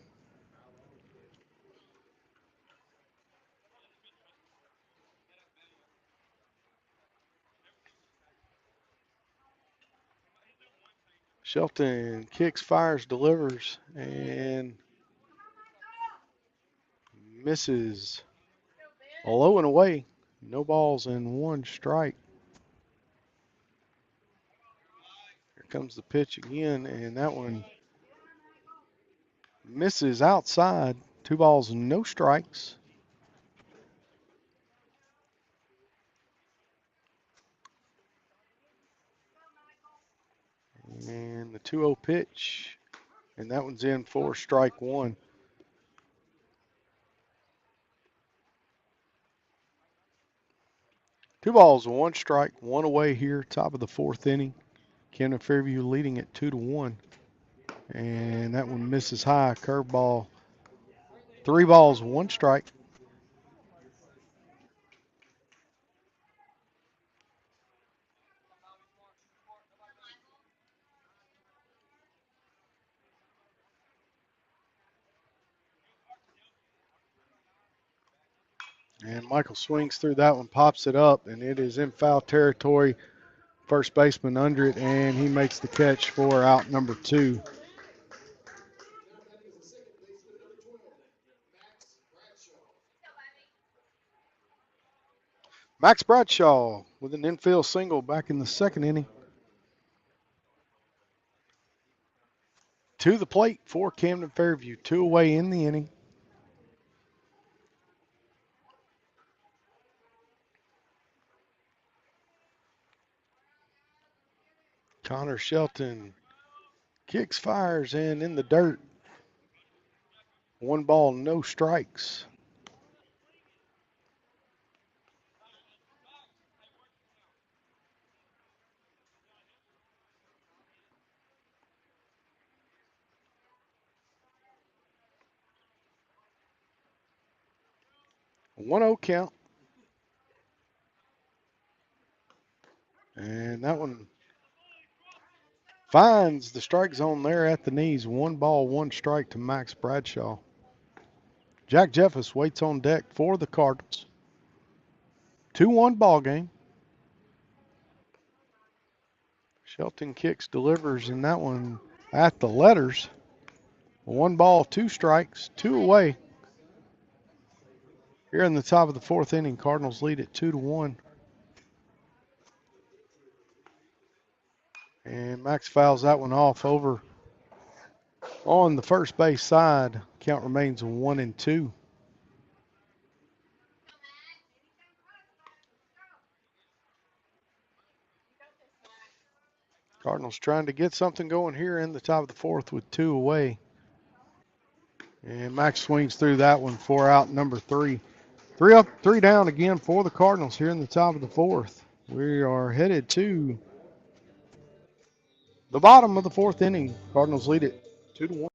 Shelton kicks, fires, delivers, and misses. Low and away. No balls and 1 strike. Here comes the pitch again, and that one misses outside. 2 balls and no strikes. And the 2-0 pitch, and that one's in for strike 1. Two balls, 1 strike, 1 away here, top of the fourth inning. Camden Fairview leading at 2-1. And that one misses high, curveball. 3 balls, 1 strike. And Michael swings through that one, pops it up, and it is in foul territory. First baseman under it, and he makes the catch for out number 2. Max Bradshaw with an infield single back in the second inning. To the plate for Camden Fairview, 2 away in the inning. Connor Shelton kicks, fires, and in the dirt. 1 ball, no strikes. A 1-0 count. And that one finds the strike zone there at the knees. 1 ball, 1 strike to Max Bradshaw. Jack Jeffers waits on deck for the Cardinals. 2-1 ball game. Shelton kicks, delivers, and that one at the letters. 1 ball, 2 strikes, 2 away. Here in the top of the fourth inning, Cardinals lead at 2-1. And Max fouls that one off over on the first base side. Count remains 1-2. Cardinals trying to get something going here in the top of the fourth with 2 away. And Max swings through that one for out number 3. 3 up, 3 down again for the Cardinals here in the top of the fourth. We are headed to the bottom of the fourth inning. Cardinals lead it 2-1.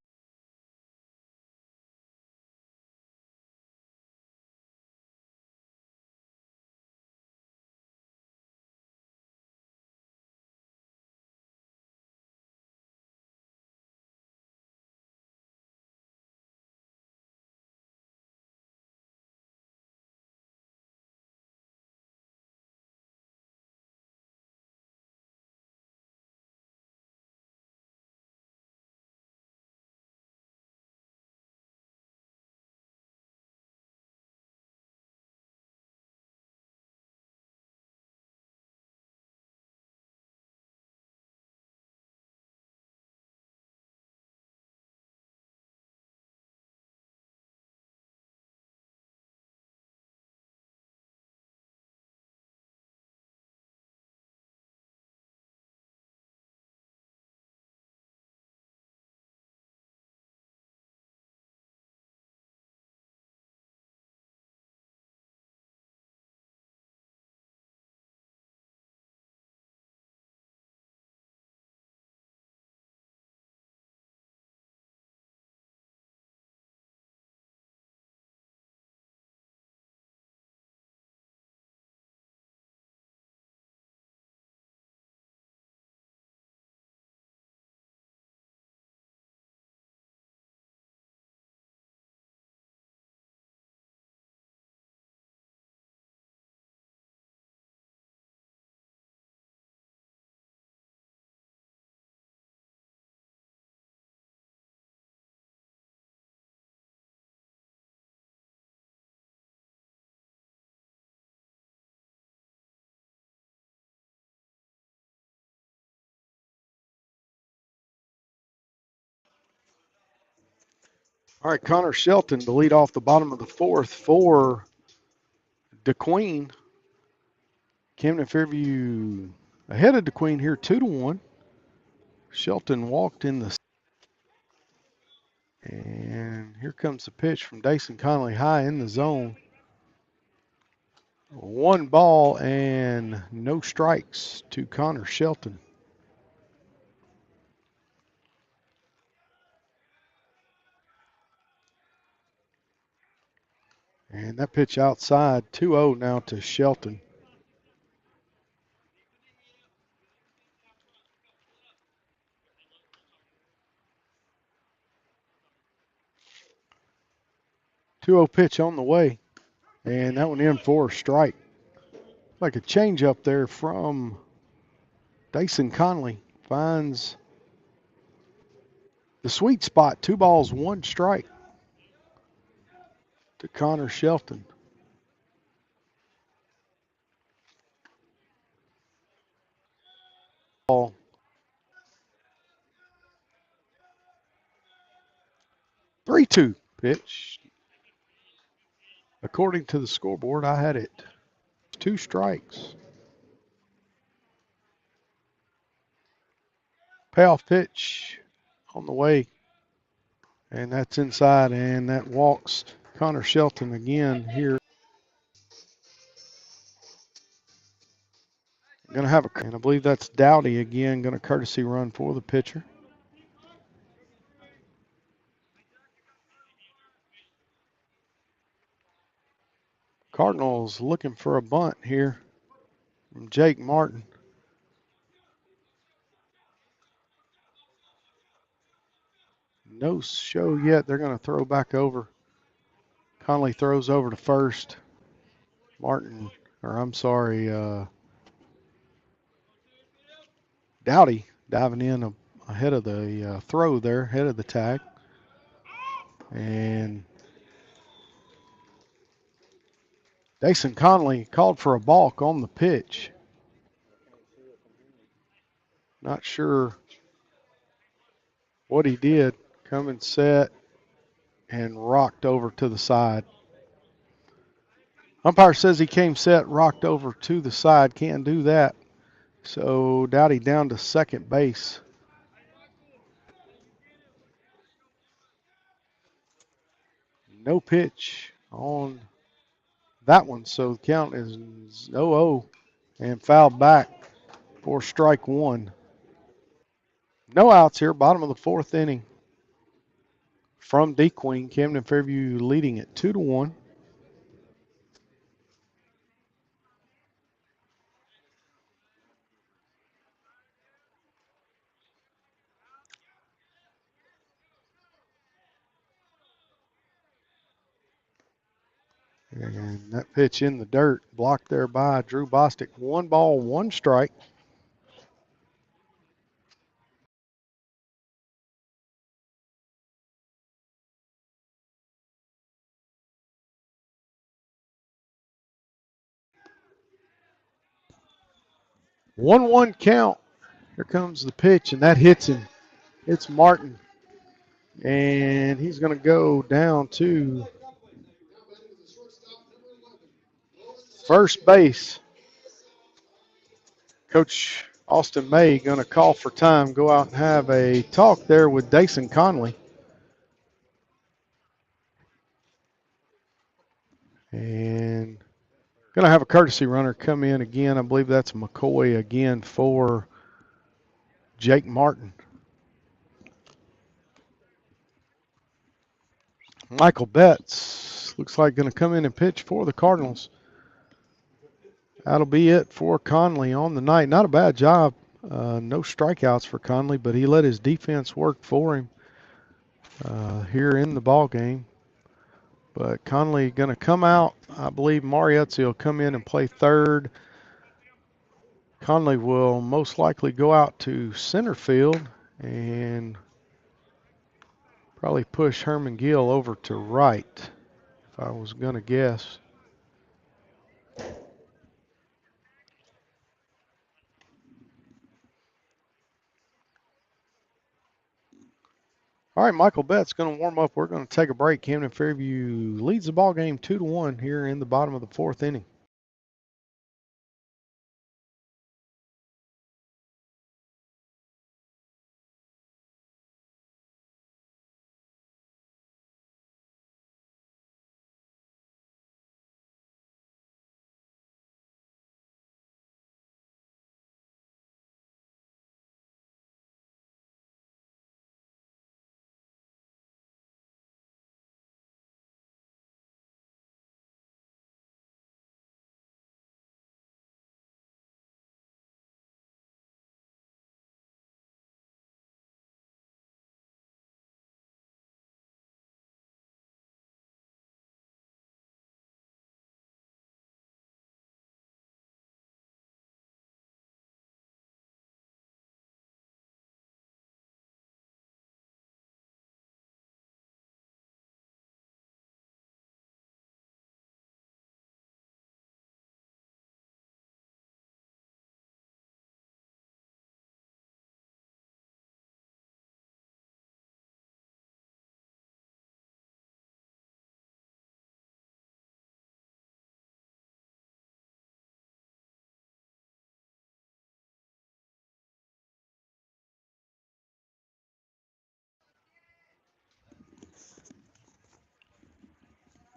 All right, Connor Shelton to lead off the bottom of the fourth for DeQueen. Camden Fairview ahead of DeQueen here 2-1. Shelton walked in the. And here comes the pitch from Dason Conley high in the zone. One ball and no strikes to Connor Shelton. And that pitch outside, 2-0 now to Shelton. Two-zero pitch on the way, and that one in for a strike. Like a changeup there from Dason Conley. Finds the sweet spot. 2 balls, 1 strike to Connor Shelton. Ball. 3-2 pitch. According to the scoreboard, I had it 2 strikes. Payoff pitch on the way, and that's inside, and that walks Connor Shelton again here. Going to have and I believe that's Dowdy again, going to courtesy run for the pitcher. Cardinals looking for a bunt here from Jake Martin. No show yet. They're going to throw back over. Conley throws over to first. Martin, or I'm sorry, Dowdy diving in ahead of the throw there, ahead of the tag. And Dason Conley called for a balk on the pitch. Not sure what he did. Come and set and rocked over to the side. Umpire says he came set, rocked over to the side. Can't do that. So Dowdy down to second base. No pitch on that one. So the count is 0-0 and fouled back for strike 1. No outs here, bottom of the 4th inning. From DeQueen, Camden Fairview leading it 2-1. And that pitch in the dirt, blocked there by Drew Bostic. 1 ball, 1 strike. One count. Here comes the pitch, and that hits him. It's Martin. And he's going to go down to first base. Coach Austin May going to call for time, go out and have a talk there with Dason Conley. And going to have a courtesy runner come in again. I believe that's McCoy again for Jake Martin. Michael Betts looks like going to come in and pitch for the Cardinals. That'll be it for Conley on the night. Not a bad job. No strikeouts for Conley, but he let his defense work for him here in the ball game. But Conley going to come out. I believe Mariuzzi will come in and play third. Conley will most likely go out to center field and probably push Herman Gill over to right, if I was going to guess. All right, Michael Bett's going to warm up. We're going to take a break. Camden Fairview leads the ball game 2-1 here in the bottom of the fourth inning.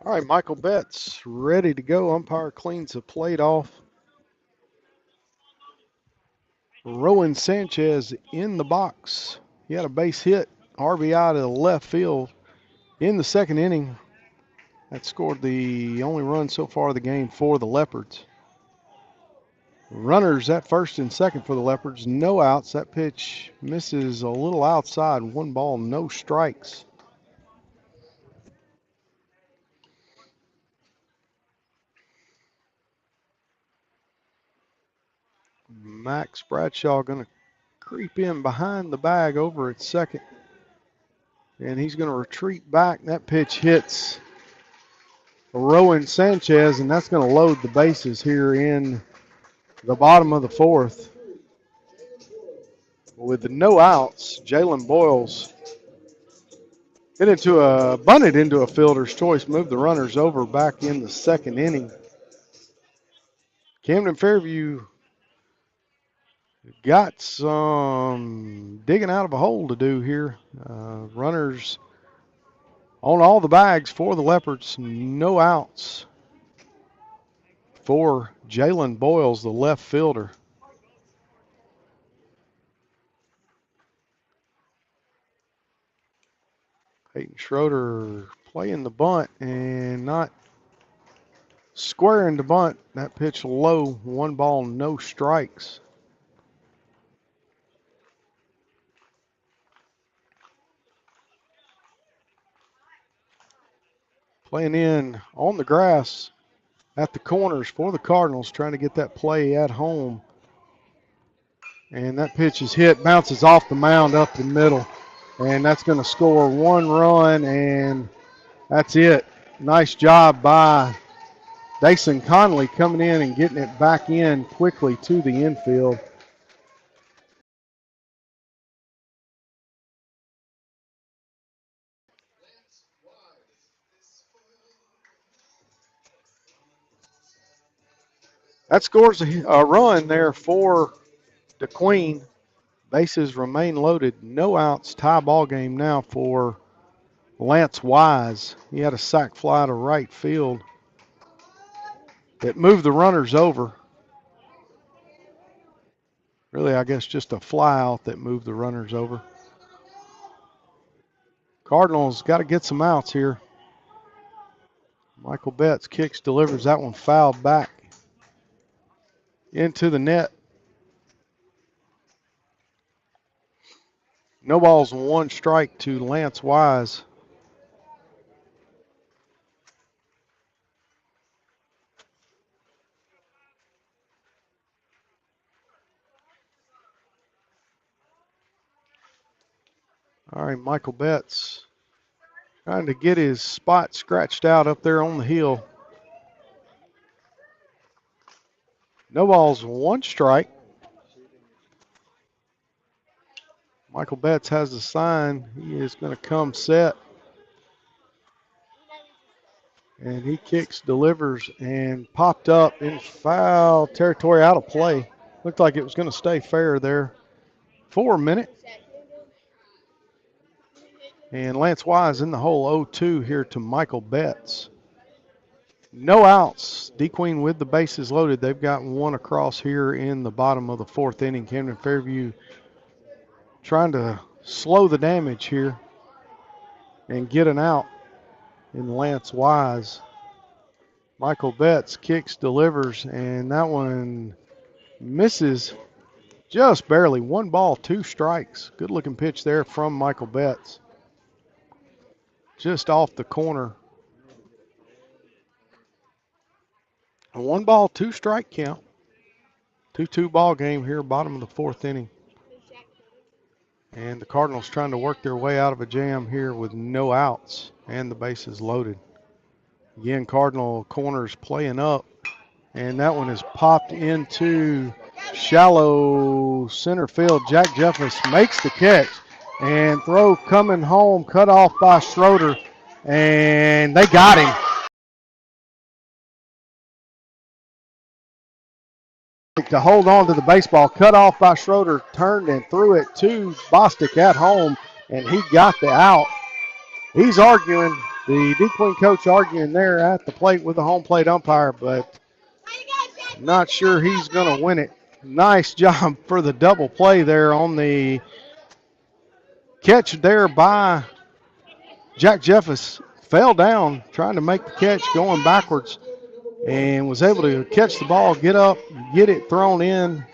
All right, Michael Betts ready to go. Umpire cleans the plate off. Rowan Sanchez in the box. He had a base hit, RBI to the left field in the second inning. That scored the only run so far of the game for the Leopards. Runners at first and second for the Leopards. No outs. That pitch misses a little outside. 1 ball, no strikes. Max Bradshaw going to creep in behind the bag over at second. And he's going to retreat back. That pitch hits Rowan Sanchez, and that's going to load the bases here in the bottom of the fourth. With the no outs, Jalen Boyles bunted into a fielder's choice, moved the runners over back in the second inning. Camden Fairview got some digging out of a hole to do here. Runners on all the bags for the Leopards, no outs for Jalen Boyles, the left fielder. Peyton Schroeder playing the bunt and not squaring the bunt. That pitch low, 1 ball, no strikes. Playing in on the grass at the corners for the Cardinals, trying to get that play at home. And that pitch is hit, bounces off the mound up the middle. And that's going to score 1 run, and that's it. Nice job by Dason Conley coming in and getting it back in quickly to the infield. That scores a run there for DeQueen. Bases remain loaded. No outs. Tie ball game now for Lance Wise. He had a sac fly to right field that moved the runners over. Really, I guess just a fly out that moved the runners over. Cardinals got to get some outs here. Michael Betts kicks, delivers that one fouled back into the net. No balls, 1 strike to Lance Wise. All right, Michael Betts trying to get his spot scratched out up there on the hill. No balls, 1 strike. Michael Betts has the sign. He is going to come set. And he kicks, delivers, and popped up in foul territory, out of play. Looked like it was going to stay fair there for a minute. And Lance Wise in the hole, 0-2 here to Michael Betts. No outs. DeQueen with the bases loaded. They've got one across here in the bottom of the fourth inning. Camden Fairview trying to slow the damage here and get an out in Lance Wise. Michael Betts kicks, delivers, and that one misses just barely. 1 ball, 2 strikes. Good looking pitch there from Michael Betts. Just off the corner. A 1 ball, 2 strike count. 2-2 ball game here, bottom of the fourth inning. And the Cardinals trying to work their way out of a jam here with no outs and the bases loaded. Again, Cardinal corners playing up, and that one is popped into shallow center field. Jack Jeffers makes the catch, and throw coming home, cut off by Schroeder, and they got him. To hold on to the baseball, cut off by Schroeder, turned and threw it to Bostic at home, and he got the out. He's arguing, the DeQueen coach arguing there at the plate with the home plate umpire, but not sure he's going to win it. Nice job for the double play there on the catch there by Jack Jeffers. Fell down trying to make the catch going backwards and was able to catch the ball, get up, get it thrown in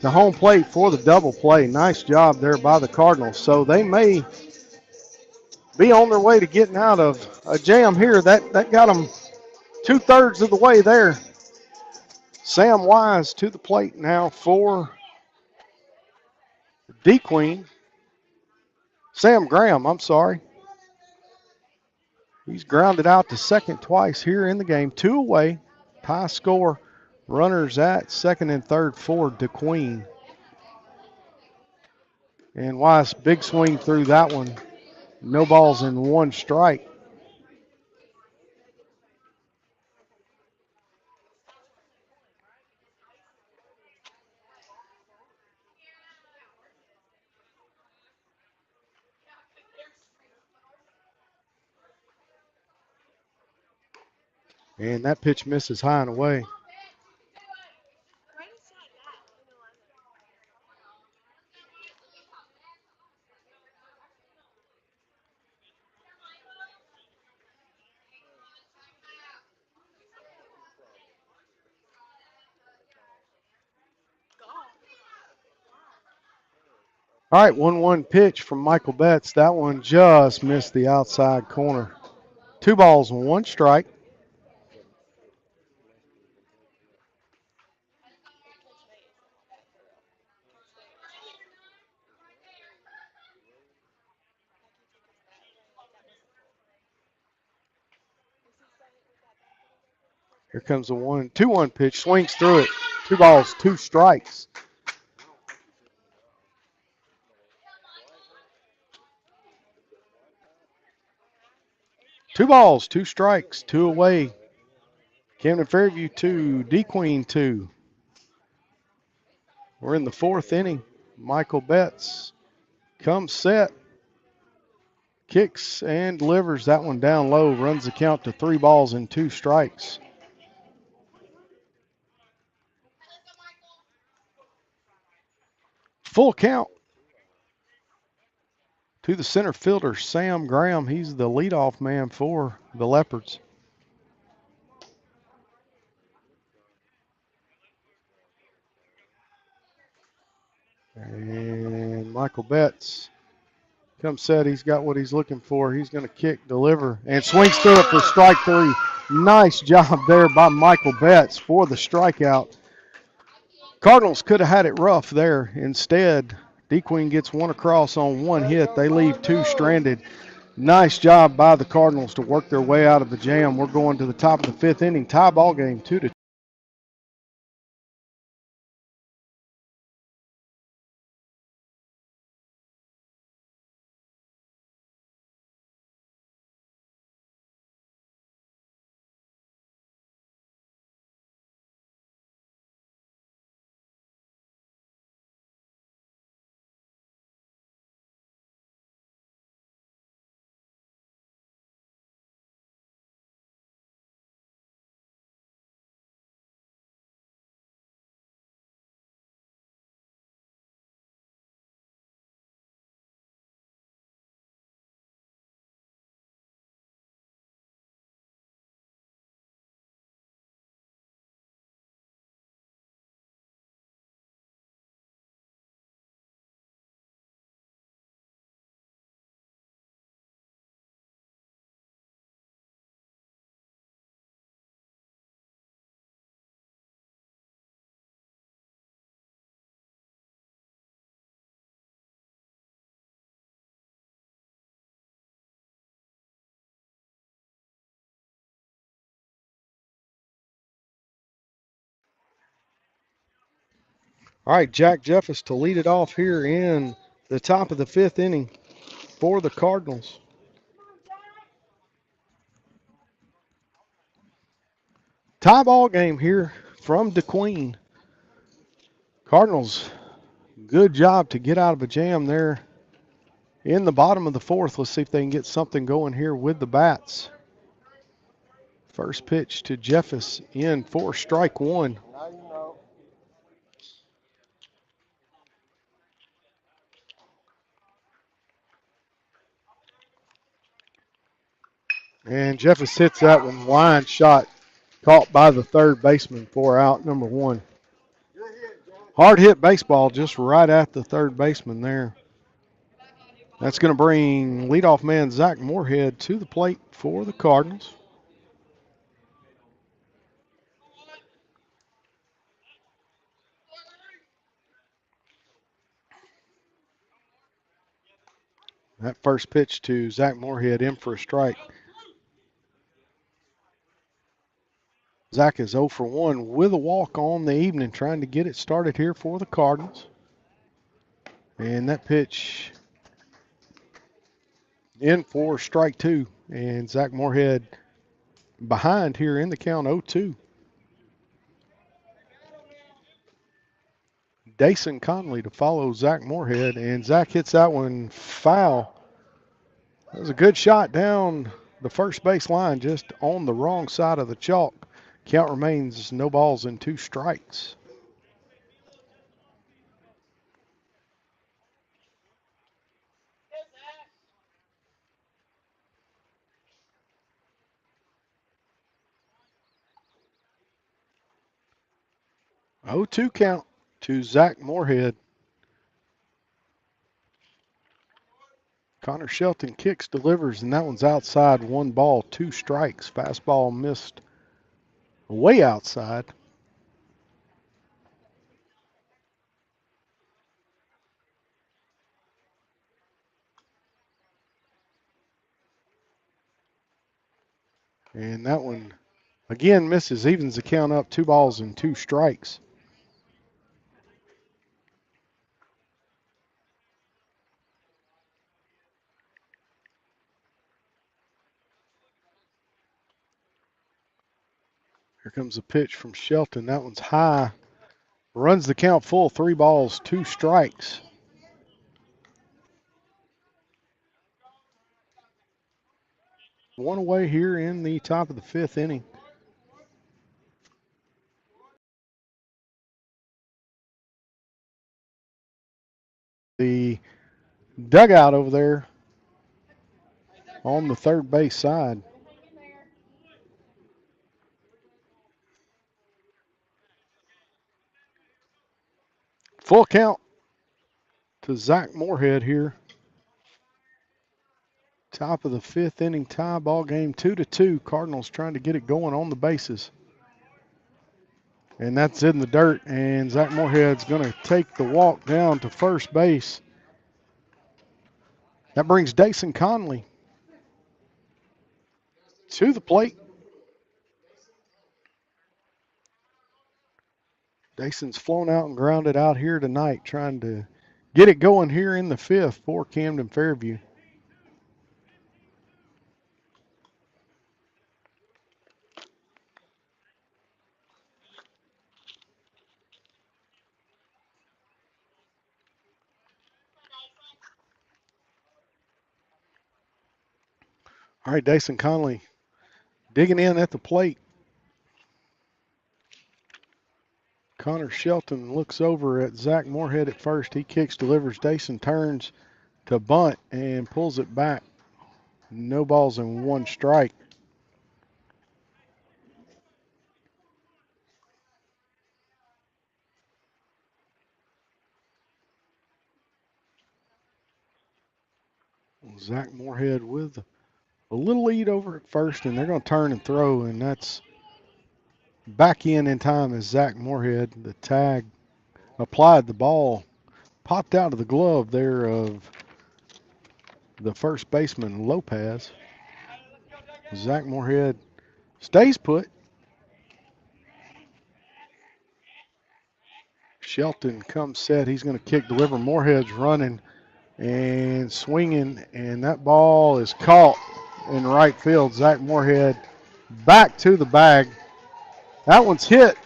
to home plate for the double play. Nice job there by the Cardinals. So they may be on their way to getting out of a jam here. That got them 2/3 of the way there. Sam Wise to the plate now for DeQueen. Sam Graham, I'm sorry. He's grounded out to second twice here in the game. 2 away. Tie score. Runners at second and third for DeQueen. And Wise, big swing through that one. No balls and 1 strike. And that pitch misses high and away. All right, 1-1 pitch from Michael Betts. That one just missed the outside corner. 2 balls and 1 strike. Here comes the 2-1 pitch. Swings through it. 2 balls, 2 strikes. Two balls, 2 strikes, 2 away. Camden Fairview 2, DeQueen 2. We're in the 4th inning. Michael Betts comes set, kicks and delivers that one down low, runs the count to 3 balls and 2 strikes. Full count to the center fielder, Sam Graham. He's the leadoff man for the Leopards. And Michael Betts comes set. He's got what he's looking for. He's going to kick, deliver, and swings through it for strike 3. Nice job there by Michael Betts for the strikeout. Cardinals could have had it rough there. Instead, DeQueen gets 1 across on 1 hit. They leave 2 stranded. Nice job by the Cardinals to work their way out of the jam. We're going to the top of the 5th inning. Tie ball game 2-2. All right, Jack Jeffers to lead it off here in the top of the 5th inning for the Cardinals. Tie ball game here from DeQueen. Cardinals, good job to get out of a jam there in the bottom of the 4th. Let's see if they can get something going here with the bats. First pitch to Jeffers in for strike 1. And Jeffers hits that one line shot, caught by the third baseman for out number 1. Hard hit baseball just right at the third baseman there. That's going to bring leadoff man Zach Moorhead to the plate for the Cardinals. That first pitch to Zach Moorhead in for a strike. Zach is 0 for 1 with a walk on the evening, trying to get it started here for the Cardinals. And that pitch in for strike 2. And Zach Moorhead behind here in the count 0-2. Dason Conley to follow Zach Moorhead, and Zach hits that one foul. That was a good shot down the first base line, just on the wrong side of the chalk. Count remains no balls and 2 strikes. Oh, 2 count to Zach Moorhead. Connor Shelton kicks, delivers, and that one's outside. 1 ball, 2 strikes. Fastball missed way outside. And that one, again, misses, evens the count up. 2 balls and 2 strikes. Here comes a pitch from Shelton. That one's high. Runs the count full. 3 balls, 2 strikes. One away here in the top of the 5th inning. The dugout over there on the third base side. Full count to Zach Moorhead here. Top of the 5th inning tie ball game, 2-2. Cardinals trying to get it going on the bases. And that's in the dirt, and Zach Moorhead's going to take the walk down to first base. That brings Dason Conley to the plate. Dason's flown out and grounded out here tonight, trying to get it going here in the 5th for Camden Fairview. All right, Dason Conley digging in at the plate. Connor Shelton looks over at Zach Moorhead at first. He kicks, delivers. Dason turns to bunt and pulls it back. No balls and 1 strike. Zach Moorhead with a little lead over at first, and they're going to turn and throw, and that's back in time as Zach Moorhead. The tag applied, the ball popped out of the glove there of the first baseman, Lopez. Zach Moorhead stays put. Shelton comes set. He's going to kick, deliver. Moorhead's running and swinging, and that ball is caught in right field. Zach Moorhead back to the bag. That one's hit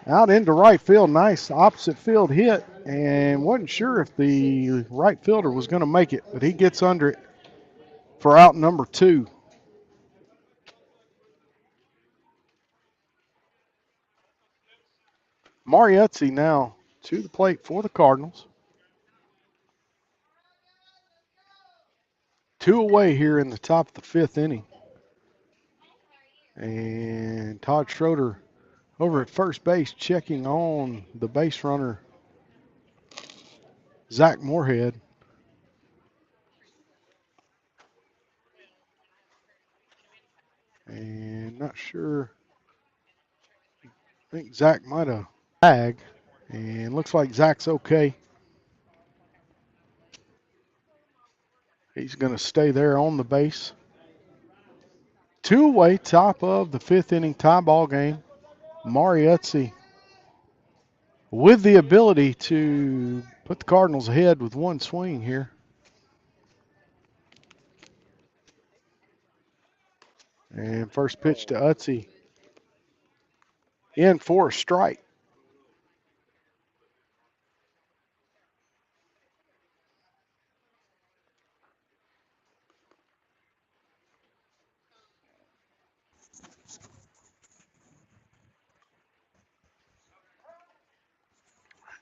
out into right field. Nice opposite field hit, and wasn't sure if the right fielder was going to make it, but he gets under it for out number 2. Mariuzzi now to the plate for the Cardinals. 2 away here in the top of the 5th inning. And Todd Schroeder over at first base checking on the base runner, Zach Moorhead. And not sure. I think Zach might have bag. And looks like Zach's okay. He's going to stay there on the base. 2 away, top of the 5th inning, tie ball game. Mariuzzi with the ability to put the Cardinals ahead with one swing here. And first pitch to Utzi. In for a strike.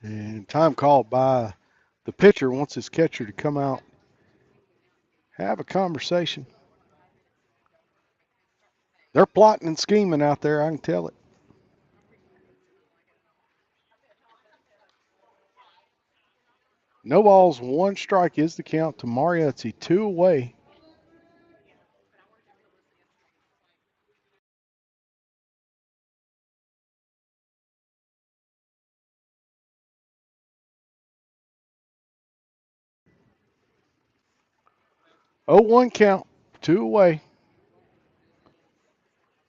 And time called by the pitcher wants his catcher to come out, have a conversation. They're plotting and scheming out there, I can tell it. No balls, 1 strike is the count to Mariuzzi, 2 away. Oh, 1 count, 2 away.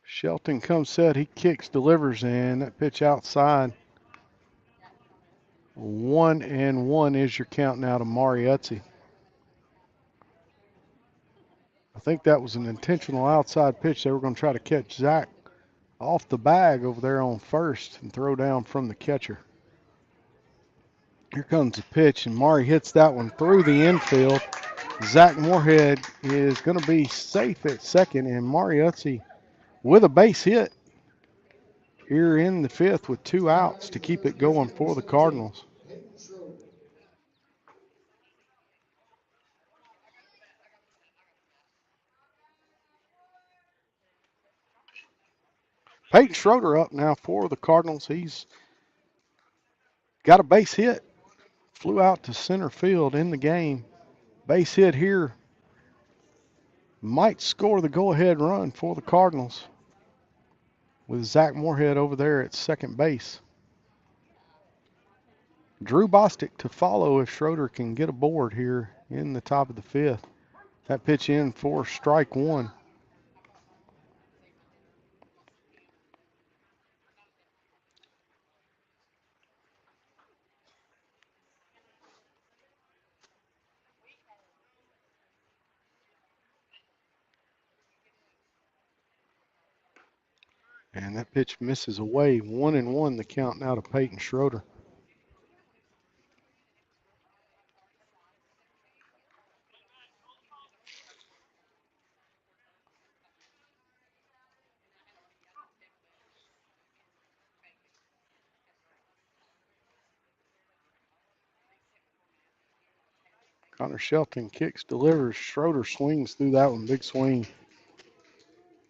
Shelton comes set, he kicks, delivers, and that pitch outside. 1-1 is your count now to Mariuzzi. I think that was an intentional outside pitch. They were going to try to catch Zach off the bag over there on first and throw down from the catcher. Here comes the pitch, and Mari hits that one through the infield. Zach Moorhead is going to be safe at second, and Mariuzzi with a base hit here in the 5th with 2 outs to keep it going for the Cardinals. Peyton Schroeder up now for the Cardinals. He's got a base hit. Flew out to center field in the game. Base hit here might score the go-ahead run for the Cardinals with Zach Moorhead over there at second base. Drew Bostic to follow if Schroeder can get aboard here in the top of the 5th. That pitch in for strike 1. And that pitch misses away. 1-1 the count now to Peyton Schroeder. Connor Shelton kicks, delivers. Schroeder swings through that one. Big swing.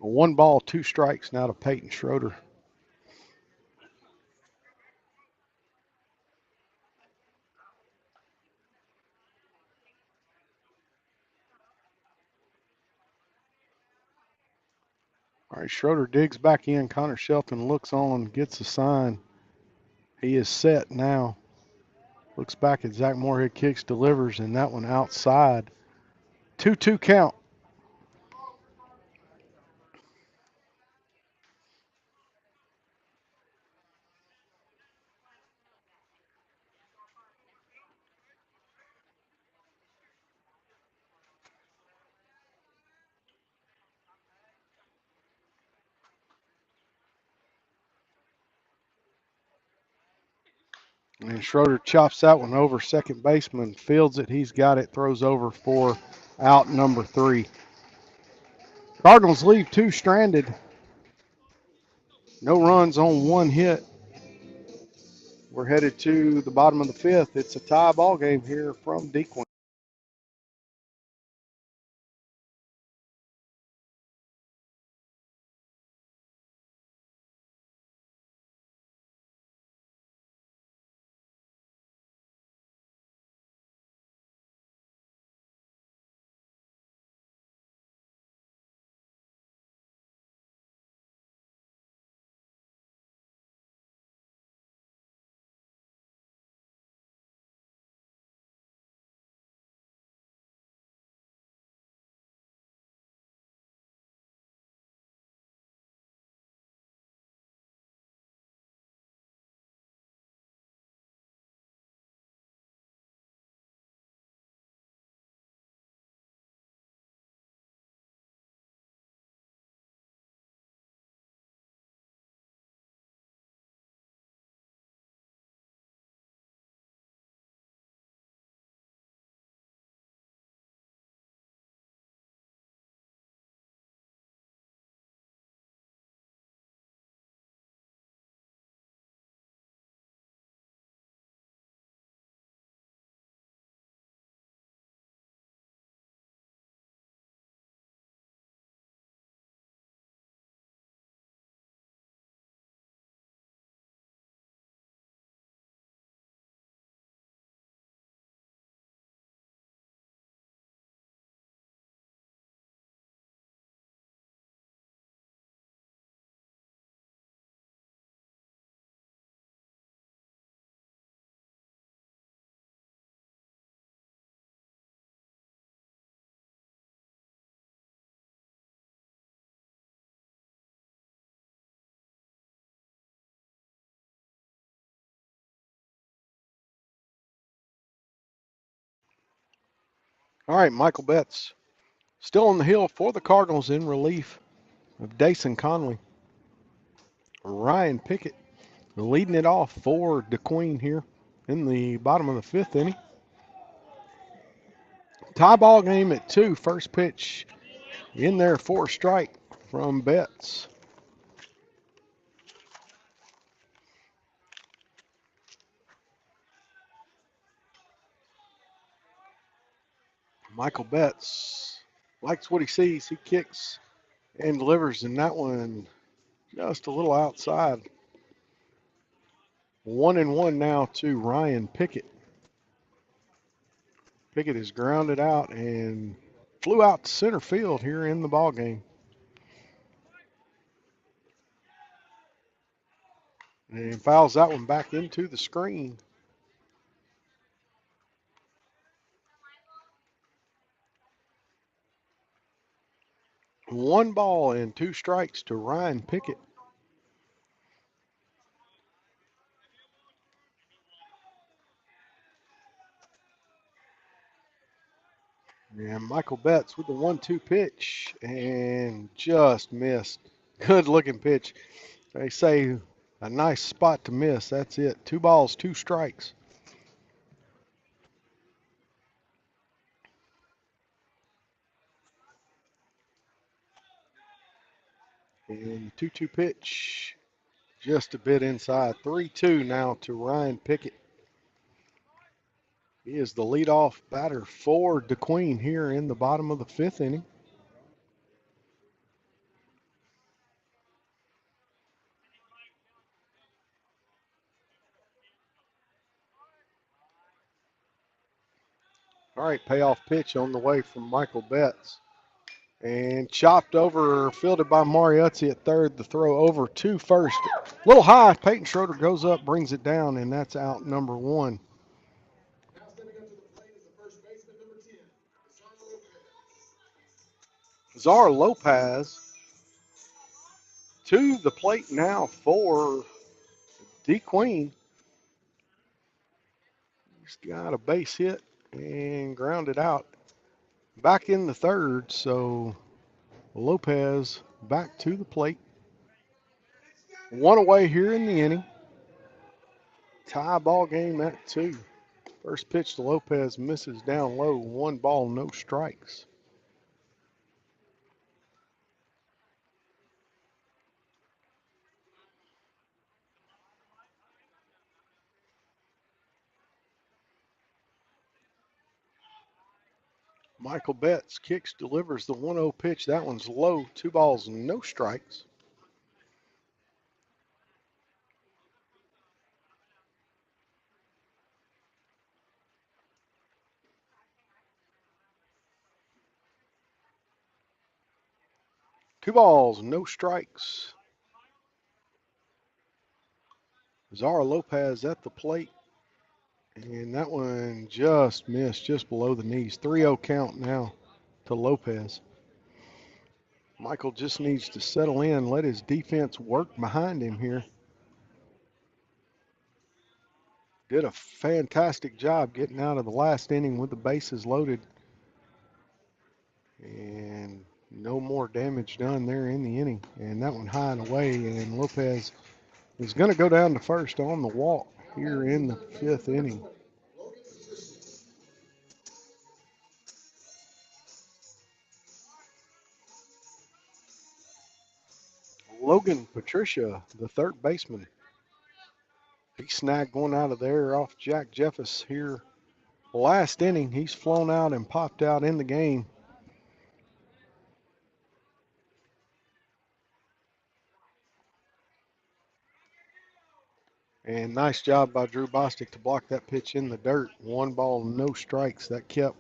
1 ball, 2 strikes now to Peyton Schroeder. All right, Schroeder digs back in. Connor Shelton looks on, gets a sign. He is set now. Looks back at Zach Moorhead, kicks, delivers, and that one outside. 2-2 count. And Schroeder chops that one over. Second baseman fields it. He's got it. Throws over for out number 3. Cardinals leave 2 stranded. No runs on 1 hit. We're headed to the bottom of the 5th. It's a tie ball game here from DeQueen. All right, Michael Betts still on the hill for the Cardinals in relief of Dason Conley. Ryan Pickett leading it off for DeQueen here in the bottom of the 5th inning. Tie ball game at 2. First pitch in there for a strike from Betts. Michael Betts likes what he sees. He kicks and delivers, and that one just a little outside. 1-1 now to Ryan Pickett. Pickett is grounded out and flew out to center field here in the ball game. And fouls that one back into the screen. One ball and 2 strikes to Ryan Pickett. And Michael Betts with the 1-2 pitch and just missed. Good looking pitch. They say a nice spot to miss. That's it. 2 balls, 2 strikes. And 2-2 pitch just a bit inside. 3-2 now to Ryan Pickett. He is the leadoff batter for DeQueen here in the bottom of the 5th inning. All right, payoff pitch on the way from Michael Betts. And chopped over, fielded by Mariuzzi at third. The throw over to first. A little high. Peyton Schroeder goes up, brings it down, and that's out number 1. Zara Lopez to the plate now for DeQueen. He's got a base hit and grounded out. Back in the 3rd, so Lopez back to the plate. 1 away here in the inning. Tie ball game at 2. First pitch to Lopez misses down low. 1 ball, no strikes. Michael Betts kicks, delivers the 1-0 pitch. That one's low. 2 balls, no strikes. Two balls, no strikes. Zara Lopez at the plate. And that one just missed, just below the knees. 3-0 count now to Lopez. Michael just needs to settle in, let his defense work behind him here. Did a fantastic job getting out of the last inning with the bases loaded. And no more damage done there in the inning. And that one high and away, and Lopez is going to go down to first on the walk here in the 5th inning. Logan Patricia, the third baseman. He snagged one out of there off Jack Jeffers here. Last inning, he's flown out and popped out in the game. And nice job by Drew Bostic to block that pitch in the dirt. 1 ball, no strikes. That kept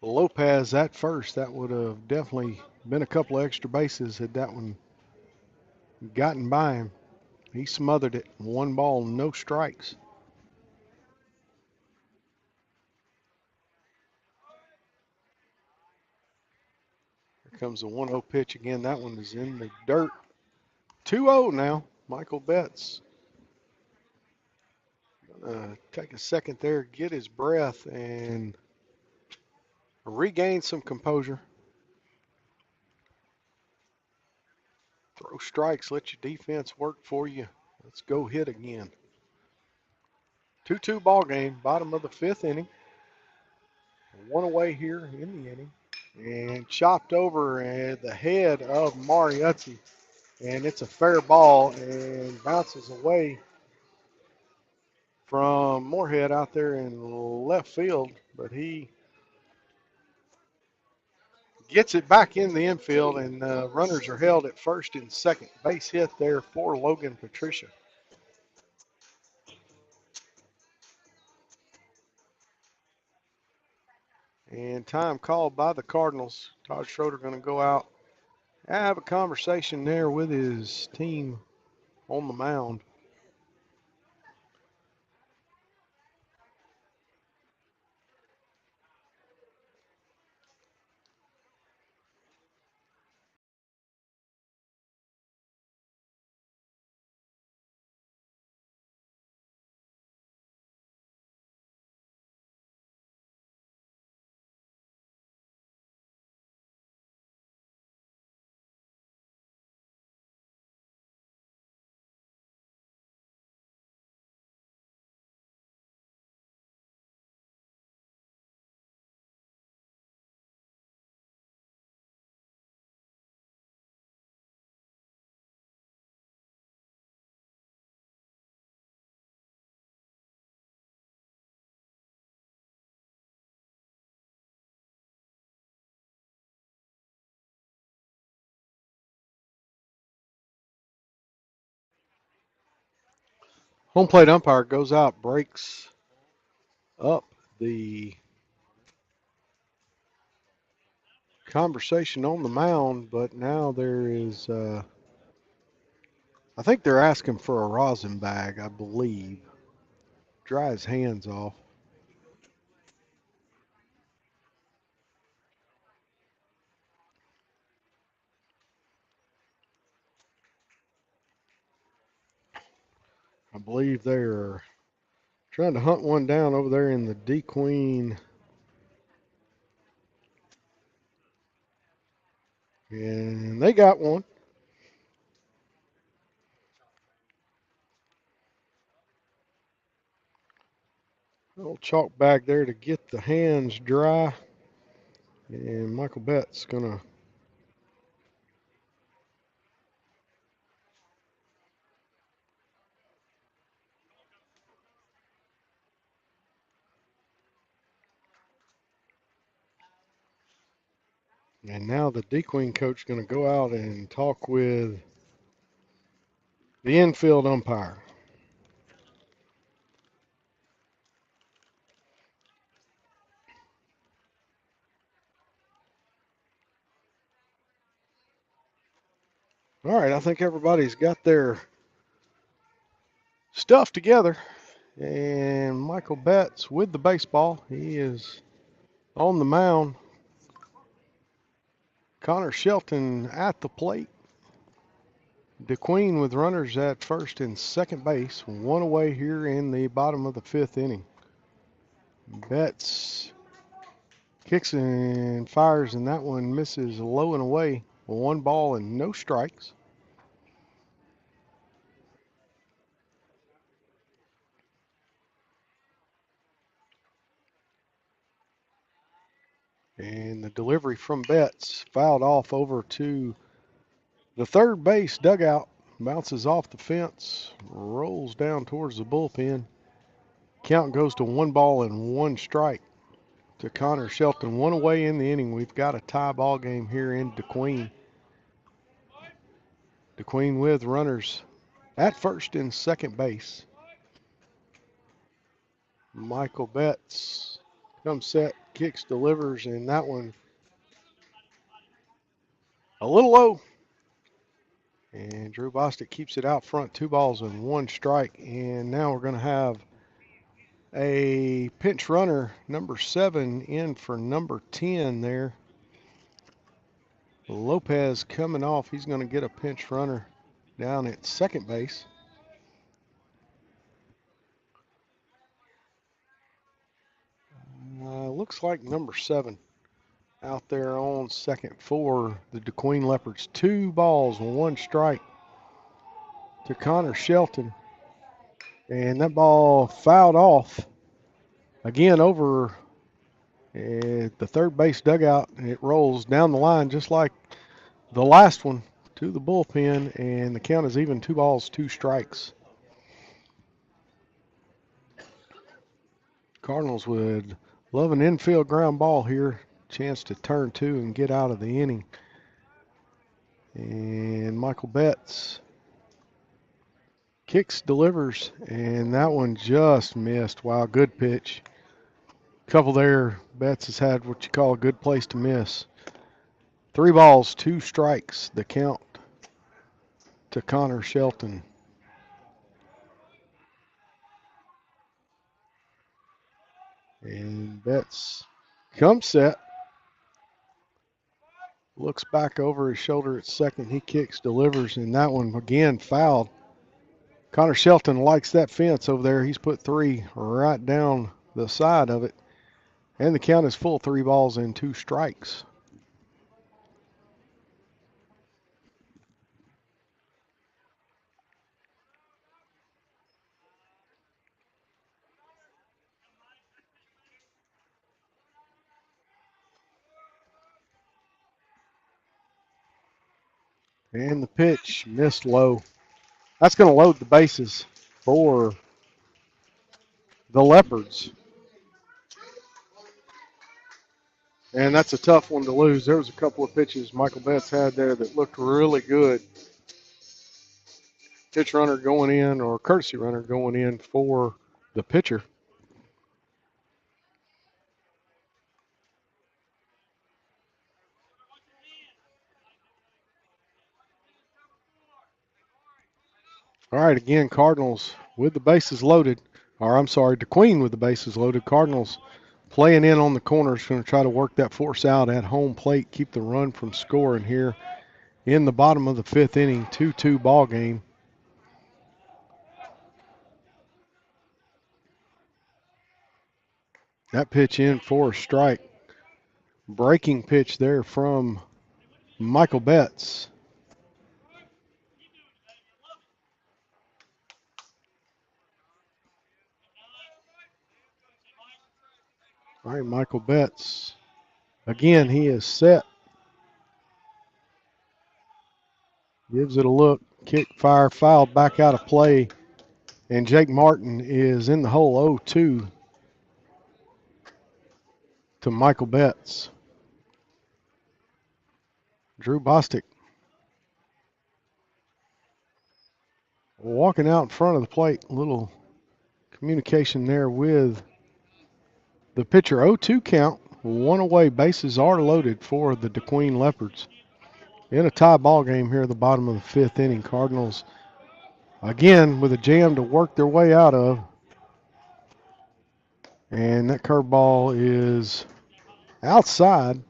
Lopez at first. That would have definitely been a couple of extra bases had that one gotten by him. He smothered it. 1 ball, no strikes. Here comes the 1-0 pitch again. That one is in the dirt. 2-0 now. Michael Betts. Take a second there, get his breath, and regain some composure. Throw strikes, let your defense work for you. Let's go hit again. 2-2 ball game, bottom of the 5th inning. 1 away here in the inning. And chopped over at the head of Mariuzzi. And it's a fair ball and bounces away from Moorhead out there in left field. But he gets it back in the infield, and runners are held at first and second. Base hit there for Logan Patricia. And time called by the Cardinals. Todd Schroeder going to go out, have a conversation there with his team on the mound. Home plate umpire goes out, breaks up the conversation on the mound, but now there is, I think they're asking for a rosin bag, I believe. Dry his hands off. I believe they're trying to hunt one down over there in the DeQueen. And they got one. Little chalk bag there to get the hands dry. And Michael Betts gonna and now the DeQueen coach gonna go out and talk with the infield umpire. All right, I think everybody's got their stuff together. And Michael Betts with the baseball. He is on the mound. Connor Shelton at the plate. DeQueen with runners at first and second base. One away here in the bottom of the fifth inning. Betts kicks and fires, and that one misses low and away. 1 ball and no strikes. And the delivery from Betts fouled off over to the third base dugout. Bounces off the fence, rolls down towards the bullpen. Count goes to 1 ball and 1 strike to Connor Shelton. 1 away in the inning. We've got a tie ball game here in DeQueen. DeQueen with runners at first and second base. Michael Betts comes set, kicks, delivers, and that one a little low. And Drew Bostic keeps it out front, 2 balls and 1 strike. And now we're going to have a pinch runner, number 7, in for number 10 there. Lopez coming off. He's going to get a pinch runner down at second base. Looks like number 7 out there on second for the DeQueen Leopards. 2 balls, 1 strike to Connor Shelton. And that ball fouled off again over at the third base dugout. It rolls down the line just like the last one to the bullpen, and the count is even. 2 balls, 2 strikes. Cardinals would love an infield ground ball here. Chance to turn 2 and get out of the inning. And Michael Betts kicks, delivers, and that one just missed. Wow, good pitch. Couple there. Betts has had what you call a good place to miss. 3 balls, 2 strikes, the count to Connor Shelton. And Betts comes set. Looks back over his shoulder at second. He kicks, delivers, and that one again fouled. Connor Shelton likes that fence over there. He's put 3 right down the side of it. And the count is full, 3 balls and 2 strikes. And the pitch missed low. That's going to load the bases for the Leopards. And that's a tough one to lose. There was a couple of pitches Michael Betts had there that looked really good. Pitch runner going in, or courtesy runner going in for the pitcher. All right, again, Cardinals with the bases loaded. Or I'm sorry, DeQueen with the bases loaded. Cardinals playing in on the corners, going to try to work that force out at home plate, keep the run from scoring here in the bottom of the 5th inning, 2-2 ball game. That pitch in for a strike. Breaking pitch there from Michael Betts. All right, Michael Betts. Again, he is set. Gives it a look. Kick, fire, fouled back out of play. And Jake Martin is in the hole 0-2 to Michael Betts. Drew Bostic walking out in front of the plate. A little communication there with the pitcher. 0-2 count. One away. Bases are loaded for the DeQueen Leopards. In a tie ball game here at the bottom of the fifth inning. Cardinals again with a jam to work their way out of. And that curveball is outside.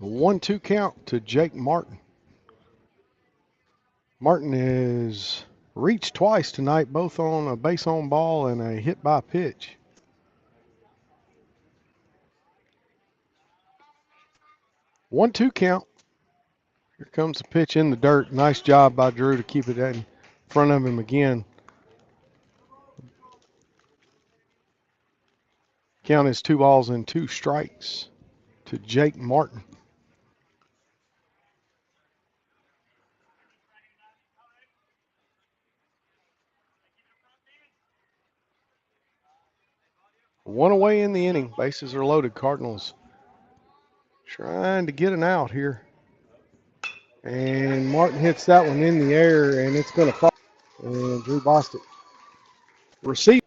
A 1-2 count to Jake Martin. Martin has reached twice tonight, both on a base on ball and a hit by pitch. One, 2 count. Here comes the pitch in the dirt. Nice job by Drew to keep it in front of him again. Count is 2 balls and 2 strikes to Jake Martin. One away in the inning. Bases are loaded. Cardinals trying to get an out here. And Martin hits that one in the air, and it's going to fall. And Drew Bostic receives.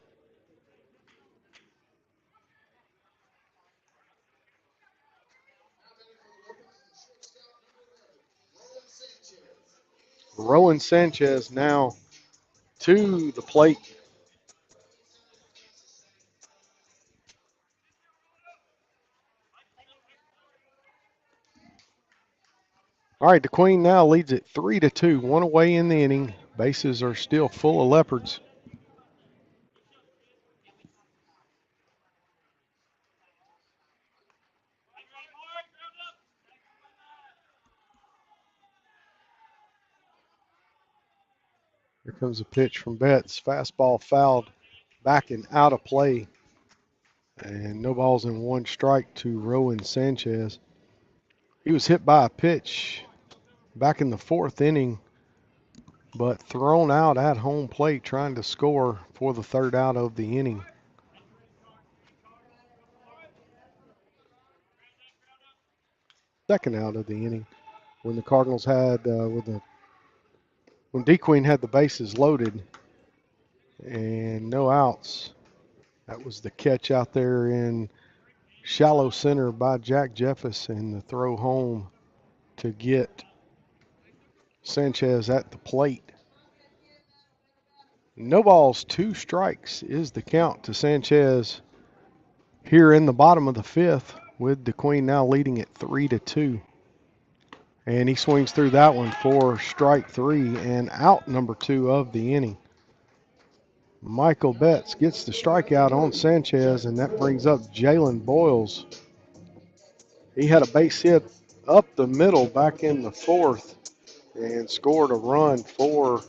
Rowan Sanchez now to the plate. All right, DeQueen now leads it 3-2. One away in the inning. Bases are still full of Leopards. Here comes a pitch from Betts. Fastball fouled back and out of play. And no balls and 1 strike to Rowan Sanchez. He was hit by a pitch back in the 4th inning, but thrown out at home plate trying to score for the 3rd out of the inning. Second out of the inning when the Cardinals had when DeQueen had the bases loaded and no outs. That was the catch out there in shallow center by Jack Jeffers, and the throw home to get Sanchez at the plate. No balls, 2 strikes is the count to Sanchez here in the bottom of the 5th, with DeQueen now leading it 3-2. And he swings through that one for strike 3 and out number 2 of the inning. Michael Betts gets the strikeout on Sanchez, and that brings up Jalen Boyles. He had a base hit up the middle back in the 4th and scored a run for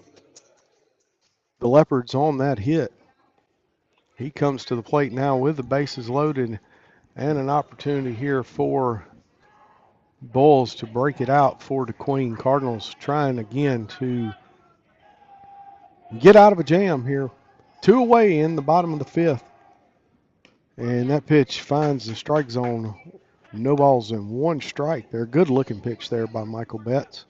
the Leopards on that hit. He comes to the plate now with the bases loaded and an opportunity here for Boyles to break it out for DeQueen. Cardinals trying again to get out of a jam here. 2 away in the bottom of the 5th. And that pitch finds the strike zone. No balls and 1 strike. They're a good looking pitch there by Michael Betts.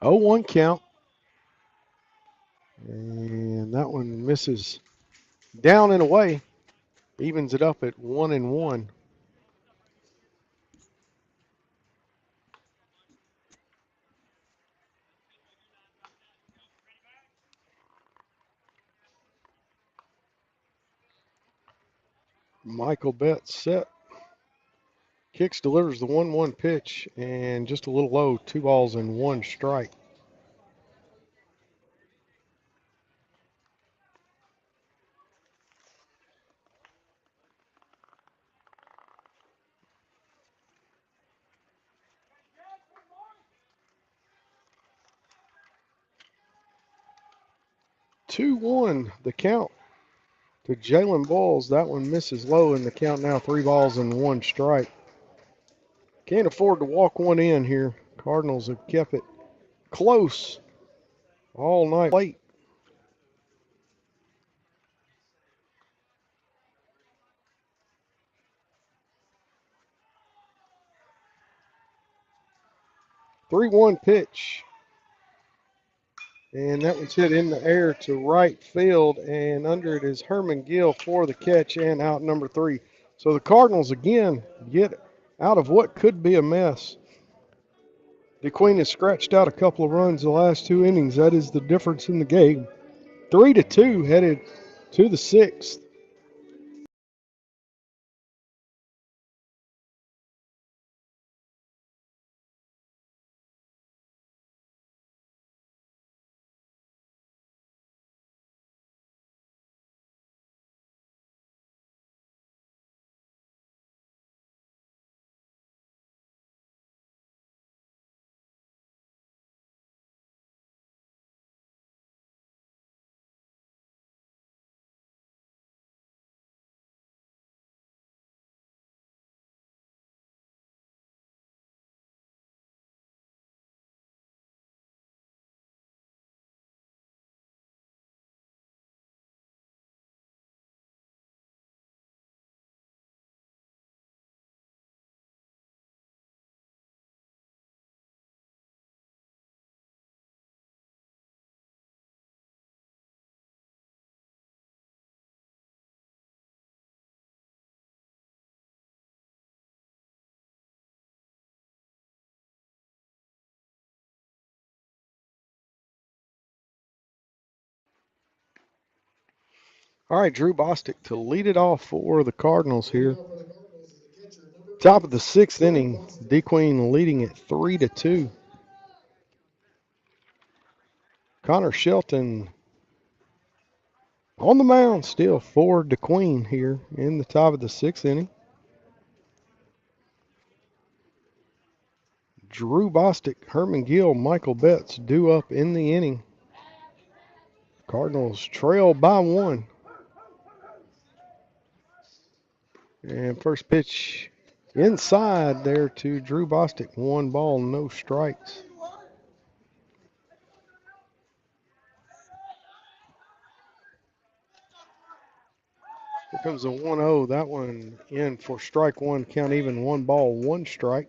Oh, 1 count. And that one misses down and away. Evens it up at 1-1. Michael Betts set. Kicks, delivers the 1-1 pitch, and just a little low, 2 balls and 1 strike. 2-1 the count to Jalen Balls. That one misses low in the count now. 3 balls and 1 strike. Can't afford to walk one in here. Cardinals have kept it close all night late. Three-one pitch. And that one's hit in the air to right field, and under it is Herman Gill for the catch and out number 3. So the Cardinals again get out of what could be a mess. DeQueen has scratched out a couple of runs the last 2 innings. That is the difference in the game. 3-2 headed to the 6th. All right, Drew Bostic to lead it off for the Cardinals here. Top of the 6th inning, DeQueen leading it 3-2. Connor Shelton on the mound still for DeQueen here in the top of the 6th inning. Drew Bostic, Herman Gill, Michael Betts due up in the inning. Cardinals trail by 1. And first pitch inside there to Drew Bostic. 1 ball, no strikes. Here comes a 1-0. That one in for strike 1. Count even. 1 ball, 1 strike.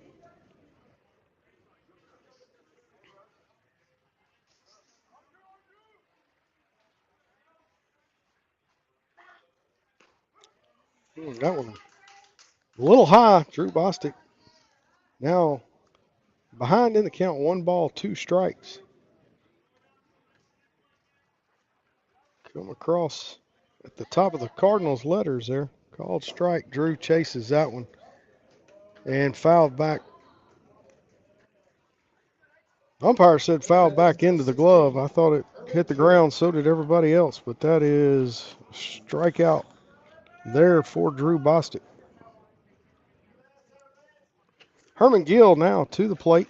That one a little high. Drew Bostic now behind in the count. 1 ball, 2 strikes. Come across at the top of the Cardinals letters there. Called strike. Drew chases that one and fouled back. Umpire said fouled back into the glove. I thought it hit the ground. So did everybody else. But that is strikeout there for Drew Bostic. Herman Gill now to the plate.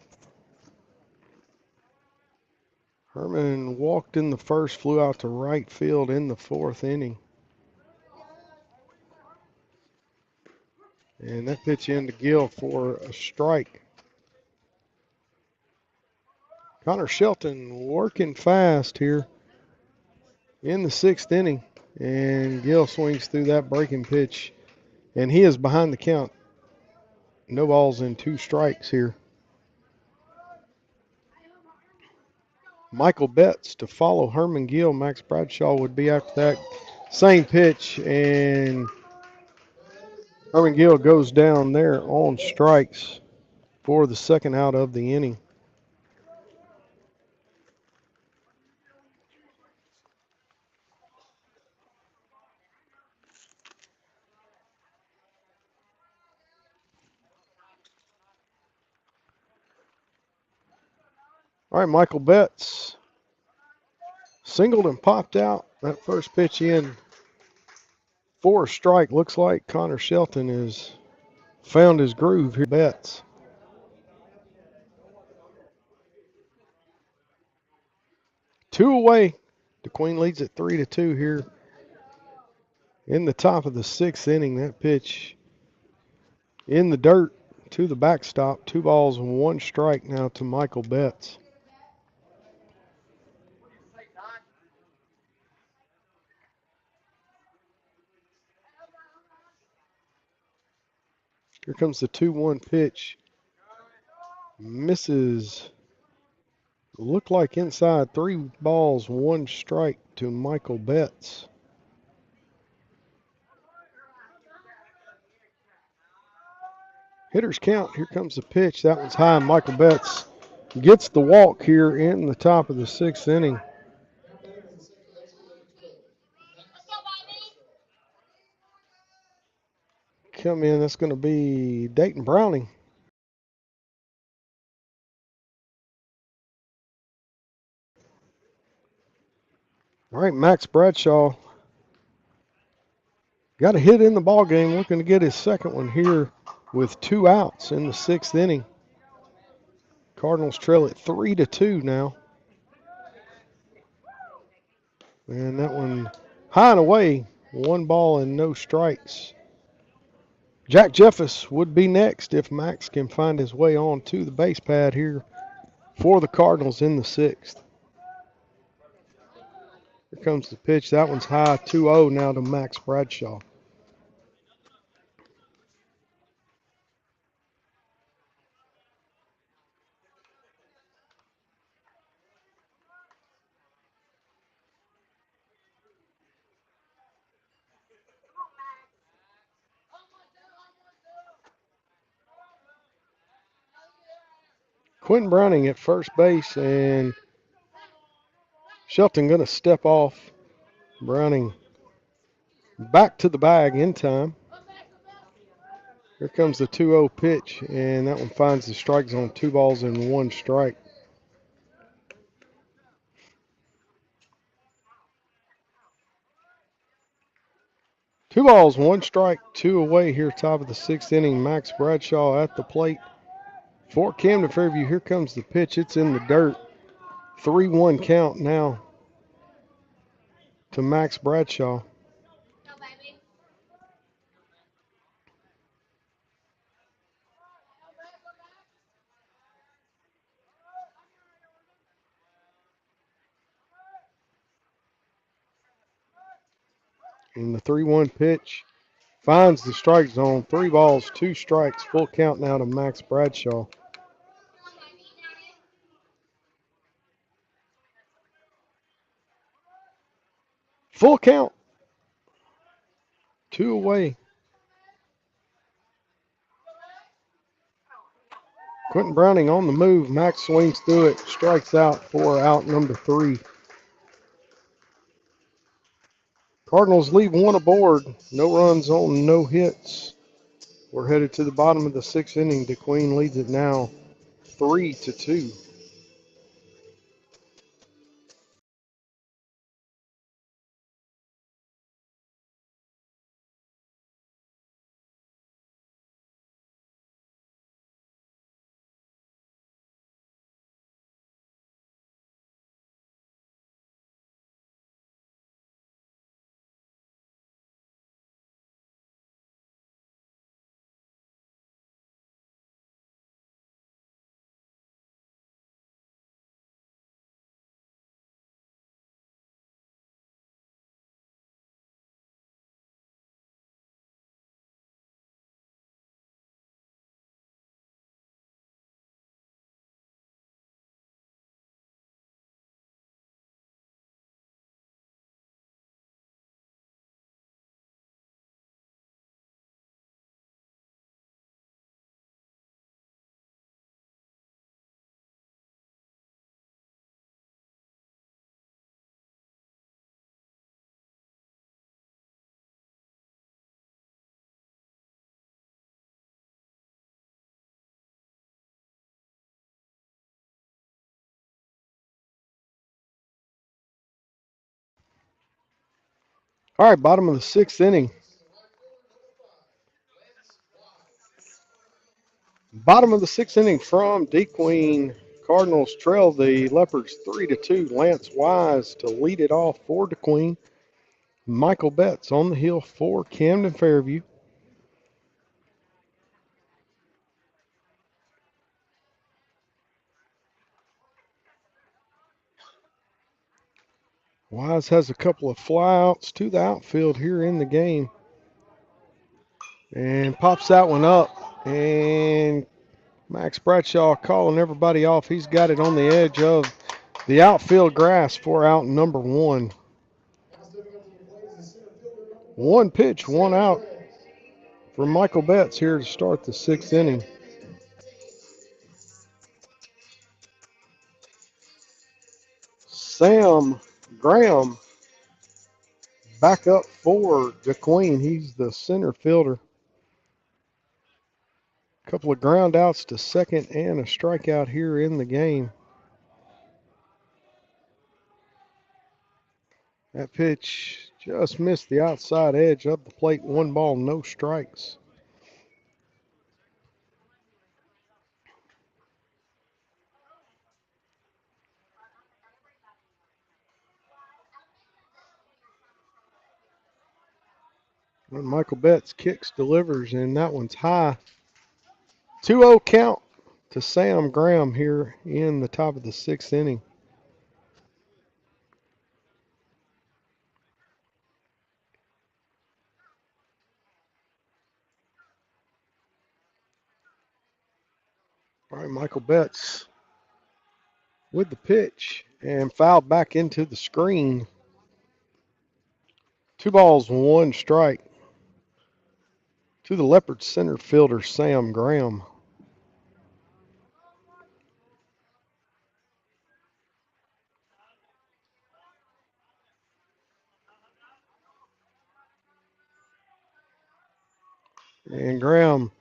Herman walked in the first, flew out to right field in the 4th inning. And that pitch into Gill for a strike. Connor Shelton working fast here in the 6th inning. And Gill swings through that breaking pitch. And he is behind the count. No balls and 2 strikes here. Michael Betts to follow Herman Gill. Max Bradshaw would be after that same pitch. And Herman Gill goes down there on strikes for the 2nd out of the inning. All right, Michael Betts singled and popped out. That first pitch in for a strike. Looks like Connor Shelton has found his groove here. Betts. Two away DeQueen leads it 3-2 here in the top of the 6th inning. That pitch in the dirt to the backstop. 2 balls and 1 strike now to Michael Betts. Here comes the 2-1 pitch. Misses. Look like inside. 3 balls, 1 strike to Michael Betts. Hitters count. Here comes the pitch. That one's high. Michael Betts gets the walk here in the top of the 6th inning. Come in. That's going to be Dayton Browning. All right, Max Bradshaw got a hit in the ball game, looking to get his second one here with 2 outs in the 6th inning. Cardinals trail at 3-2 now. And that one high and away, 1 ball and no strikes. Jack Jeffers would be next if Max can find his way on to the base pad here for the Cardinals in the 6th. Here comes the pitch. That one's high, 2-0 now to Max Bradshaw. Quentin Browning at first base, and Shelton going to step off. Browning back to the bag in time. Here comes the 2-0 pitch, and that one finds the strike zone. 2 balls and 1 strike. Two balls, 1 strike, 2 away here, top of the 6th inning. Max Bradshaw at the plate for Camden Fairview. Here comes the pitch. It's in the dirt. 3-1 count now to Max Bradshaw. And the 3-1 pitch finds the strike zone. 3 balls, 2 strikes. Full count now to Max Bradshaw. Full count. 2 away. Quentin Browning on the move. Max swings through it. Strikes out for out number 3. Cardinals leave 1 aboard. No runs on, no hits. We're headed to the bottom of the 6th inning. DeQueen leads it now 3-2. All right, bottom of the 6th inning. Bottom of the 6th inning from DeQueen. Cardinals trail the Leopards 3-2. Lance Wise to lead it off for DeQueen. Michael Betts on the hill for Camden Fairview. Wise has a couple of flyouts to the outfield here in the game. And pops that one up. And Max Bradshaw calling everybody off. He's got it on the edge of the outfield grass for out number 1. One pitch, one out for Michael Betts here to start the 6th inning. Sam Graham back up for DeQueen. He's the center fielder. A couple of ground outs to second and a strikeout here in the game. That pitch just missed the outside edge of the plate. 1 ball, no strikes. When Michael Betts kicks, delivers, and that one's high. 2-0 count to Sam Graham here in the top of the 6th inning. All right, Michael Betts with the pitch and fouled back into the screen. 2 balls, 1 strike to the Leopards center fielder, Sam Graham. And Graham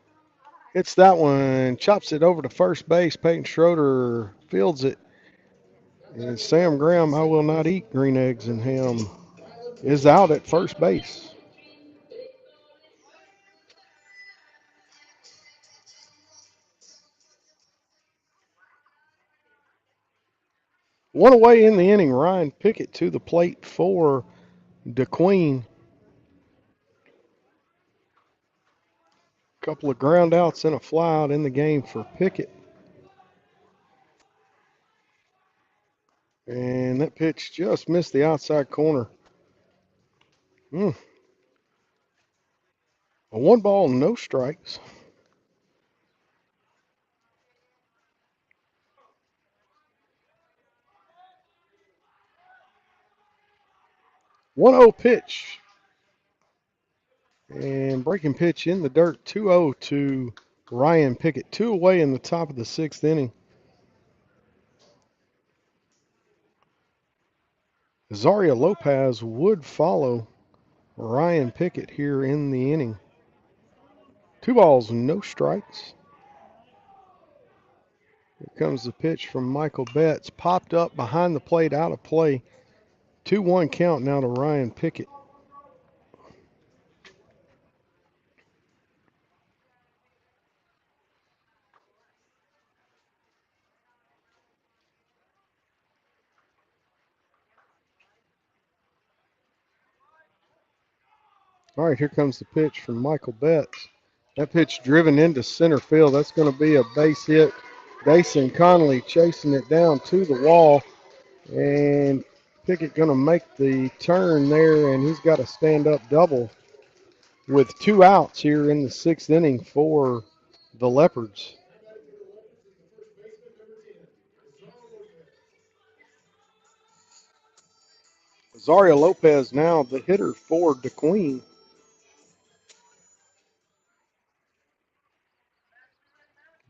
hits that one, chops it over to first base. Peyton Schroeder fields it. And Sam Graham, I will not eat green eggs and ham, is out at first base. One away in the inning, Ryan Pickett to the plate for DeQueen. Couple of ground outs and a fly out in the game for Pickett. And that pitch just missed the outside corner. A 1 ball, no strikes. One 0 pitch. And breaking pitch in the dirt, 2-0 to Ryan Pickett. 2 away in the top of the 6th inning. Zaria Lopez would follow Ryan Pickett here in the inning. 2 balls, no strikes. Here comes the pitch from Michael Betts. Popped up behind the plate, out of play. 2-1 count now to Ryan Pickett. All right, here comes the pitch from Michael Betts. That pitch driven into center field. That's going to be a base hit. Dason Conley chasing it down to the wall. And Pickett going to make the turn there, and he's got a stand-up double with 2 outs here in the 6th inning for the Leopards. Zaria Lopez now the hitter for DeQueen.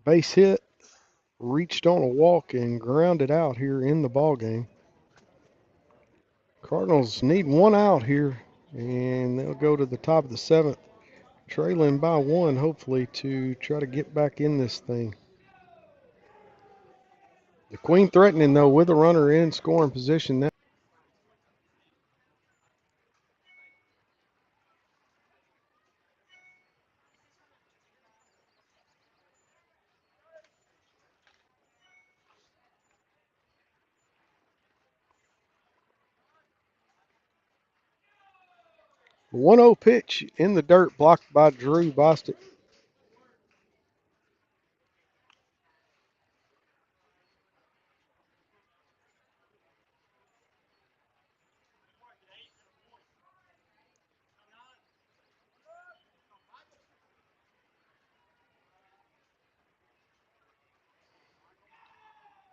Base hit, reached on a walk and grounded out here in the ball game. Cardinals need 1 out here, and they'll go to the top of the 7th, trailing by 1, hopefully, to try to get back in this thing. DeQueen threatening, though, with a runner in scoring position now. 1-0 pitch in the dirt, blocked by Drew Bostic.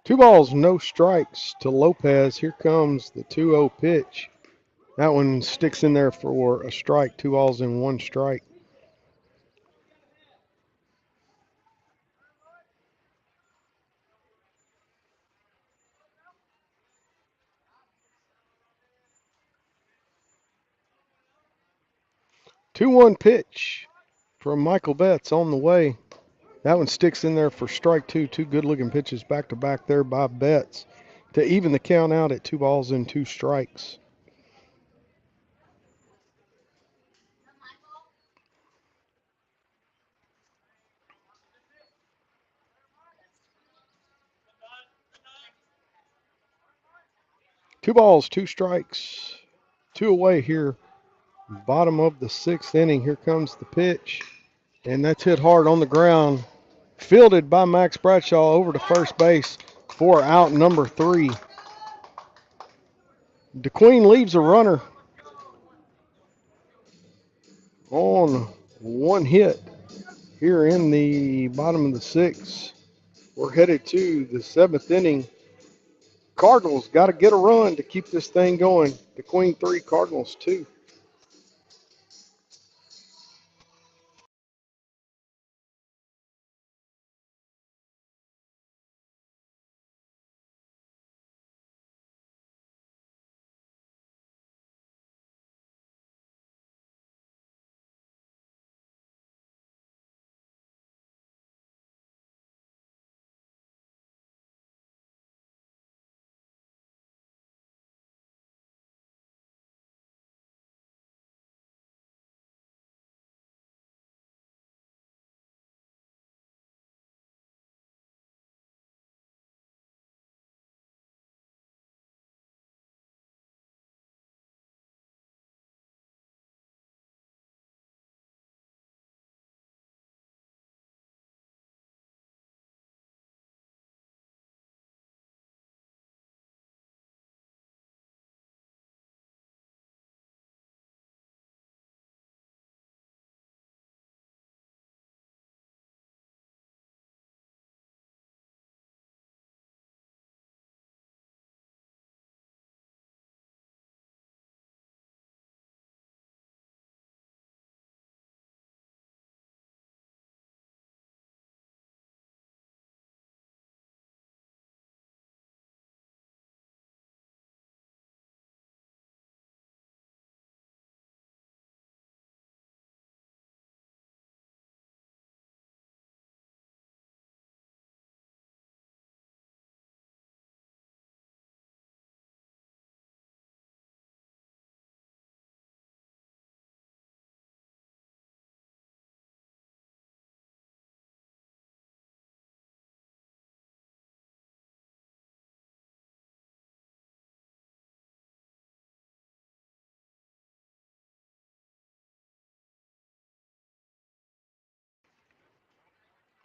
Two balls, no strikes to Lopez. Here comes the 2-0 pitch. That one sticks in there for a strike. 2 balls and 1 strike. Two-one pitch from Michael Betts on the way. That one sticks in there for strike 2. Two good-looking pitches back-to-back there by Betts to even the count out at 2 balls and 2 strikes. Two balls, 2 strikes, 2 away here. Bottom of the 6th inning. Here comes the pitch, and that's hit hard on the ground. Fielded by Max Bradshaw over to first base for out number 3. DeQueen leaves a runner on 1 hit here in the bottom of the 6th. We're headed to the 7th inning. Cardinals got to get a run to keep this thing going. DeQueen 3, Cardinals 2.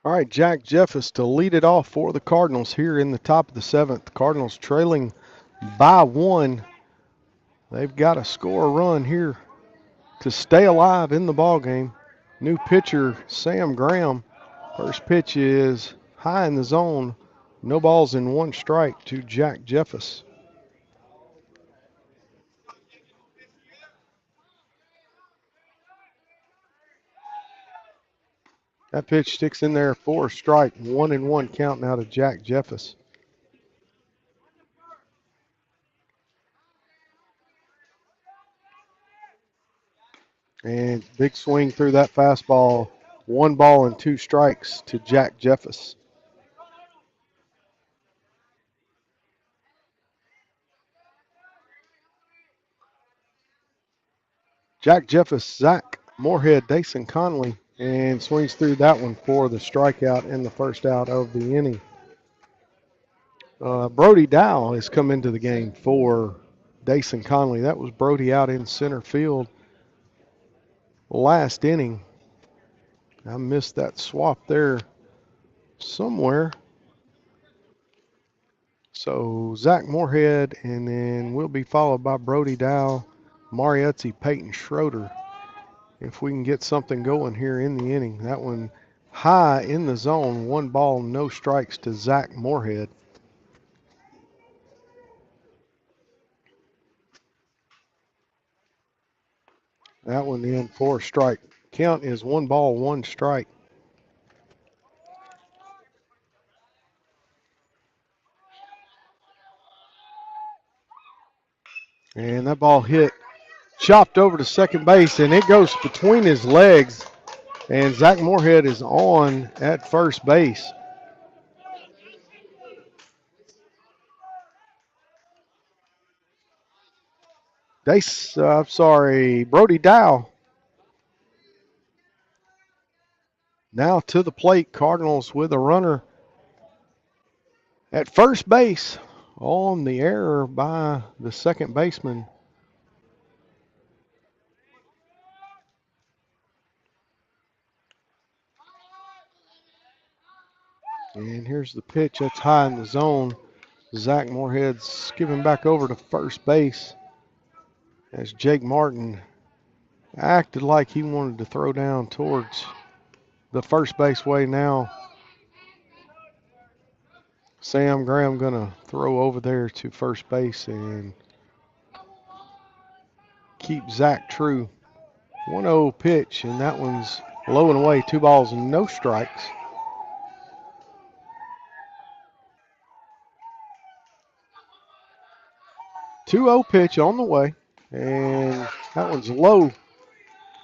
All right, Jack Jeffers to lead it off for the Cardinals here in the top of the 7th. Cardinals trailing by 1. They've got to score a run here to stay alive in the ball game. New pitcher Sam Graham. First pitch is high in the zone. No balls and 1 strike to Jack Jeffers. That pitch sticks in there for a strike. 1-1 count now to Jack Jeffers. And big swing through that fastball. 1 ball and 2 strikes to Jack Jeffers. Jack Jeffers, Zach Moorhead, Dason Conley, and swings through that one for the strikeout and the first out of the inning. Brody Dow has come into the game for Dason Conley. That was Brody out in center field. last inning. I missed that swap there somewhere. So Zach Moorhead, and then we'll be followed by Brody Dow, Mariuzzi, Peyton Schroeder. If we can get something going here in the inning. That one high in the zone. 1 ball, no strikes to Zach Moorhead. That one in for a strike. Count is 1 ball, 1 strike. And that ball hit, chopped over to second base, and it goes between his legs. And Zach Moorhead is on at first base. Brody Dow now to the plate. Cardinals with a runner at first base on the error by the second baseman. And here's the pitch. That's high in the zone. Zach Moorhead's giving back over to first base as Jake Martin acted like he wanted to throw down towards the first base way now. Sam Graham going to throw over there to first base and keep Zach true. 1-0 pitch, and that one's low and away. 2 balls and no strikes. 2-0 pitch on the way, and that one's low.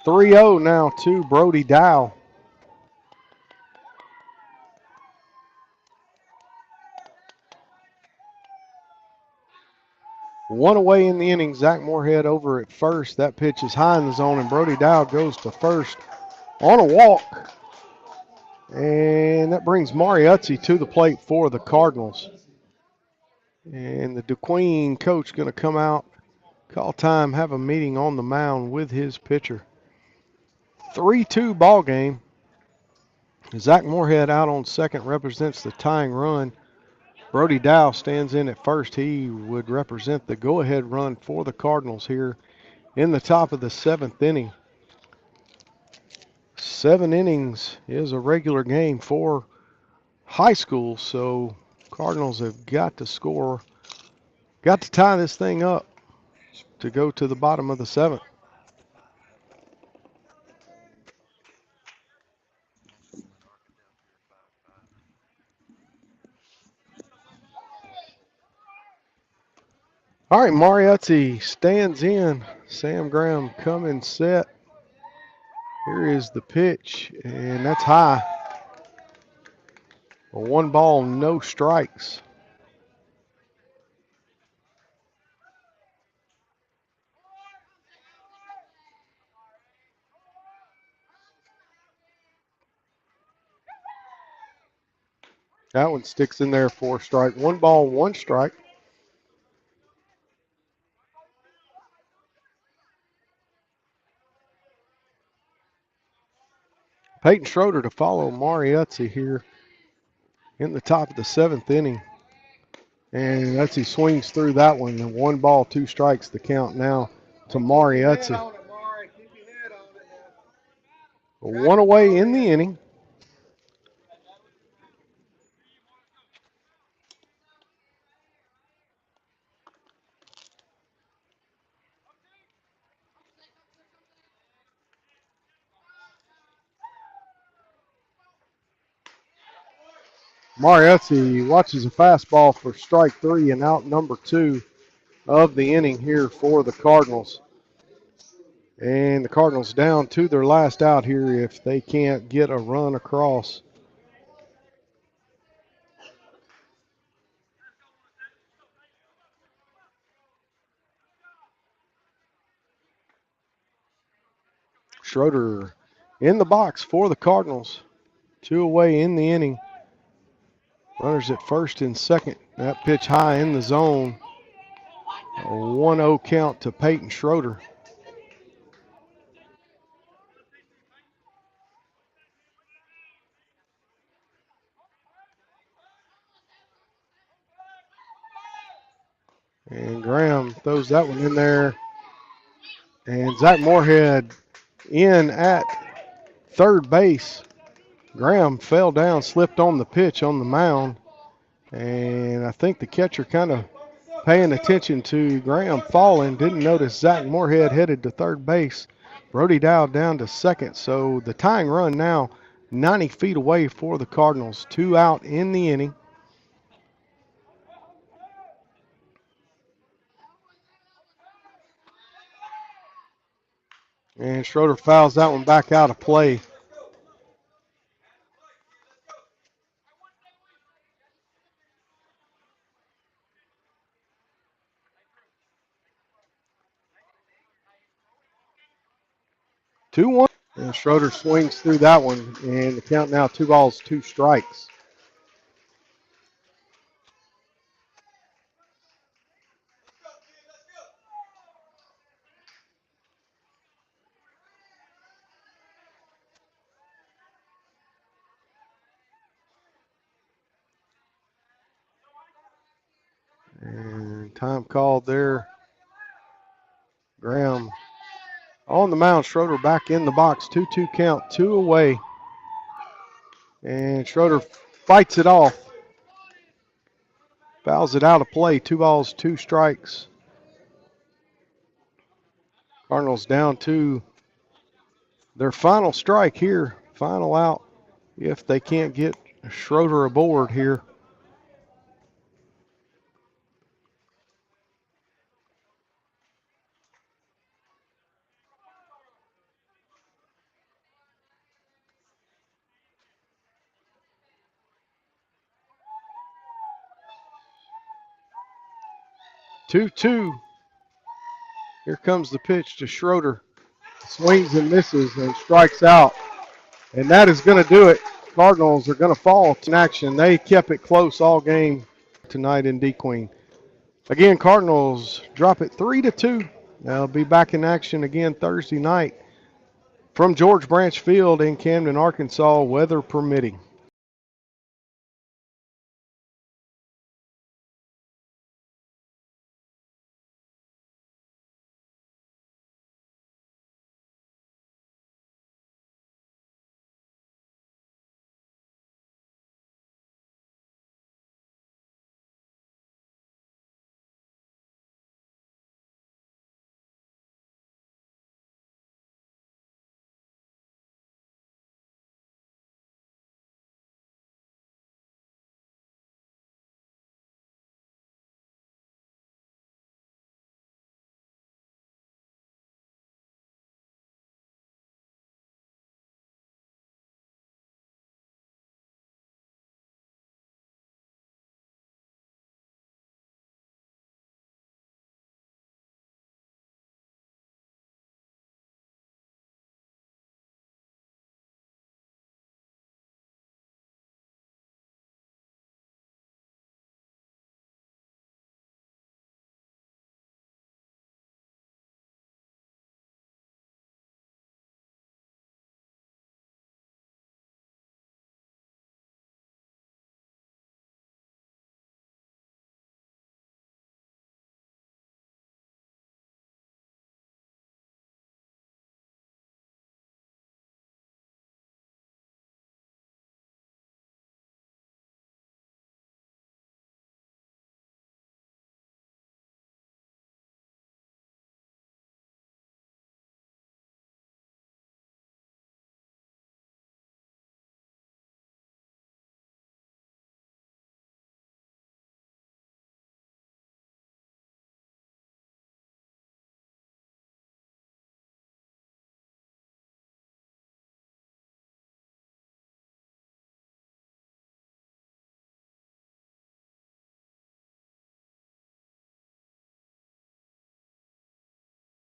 3-0 now to Brody Dow. One away in the inning. Zach Moorhead over at first. That pitch is high in the zone, and Brody Dow goes to first on a walk. And that brings Mariuzzi to the plate for the Cardinals. And the DeQueen coach going to come out, call time, have a meeting on the mound with his pitcher. 3-2 ball game. Zach Moorhead out on second represents the tying run. Brody Dow stands in at first. He would represent the go-ahead run for the Cardinals here in the top of the 7th inning. 7 innings is a regular game for high school, so Cardinals have got to score, got to tie this thing up to go to the bottom of the 7th. All right, Mariuzzi stands in. Sam Graham coming set. Here is the pitch, and that's high. 1 ball, no strikes. That one sticks in there for a strike. 1 ball, 1 strike. Peyton Schroeder to follow Mariuzzi here in the top of the 7th inning. And as he swings through that one, and 1 ball, 2 strikes, the count now to Mariuzzi. 1 away in the inning. Mariuzzi watches a fastball for strike 3 and out number 2 of the inning here for the Cardinals. And the Cardinals down to their last out here if they can't get a run across. Schroeder in the box for the Cardinals. 2 away in the inning. Runners at first and second. That pitch high in the zone. A 1-0 count to Peyton Schroeder. And Graham throws that one in there. And Zach Moorhead in at third base. Graham fell down, slipped on the pitch on the mound. And I think the catcher kind of paying attention to Graham falling, didn't notice Zach Moorhead headed to third base. Brody Dow down to second. So the tying run now 90 feet away for the Cardinals. 2 out in the inning. And Schroeder fouls that one back out of play. Two one. And Schroeder swings through that one. And the count now 2 balls, 2 strikes. And time called there. Graham on the mound. Schroeder back in the box. 2-2 count. 2 away. And Schroeder fights it off. Fouls it out of play. 2 balls, 2 strikes. Cardinals down to their final strike here. Final out if they can't get Schroeder aboard here. Two-two. Here comes the pitch to Schroeder. Swings and misses and strikes out. And that is going to do it. Cardinals are going to fall in action. They kept it close all game tonight in DeQueen. Again, Cardinals drop it 3-2. They'll be back in action again Thursday night from George Branch Field in Camden, Arkansas, weather permitting.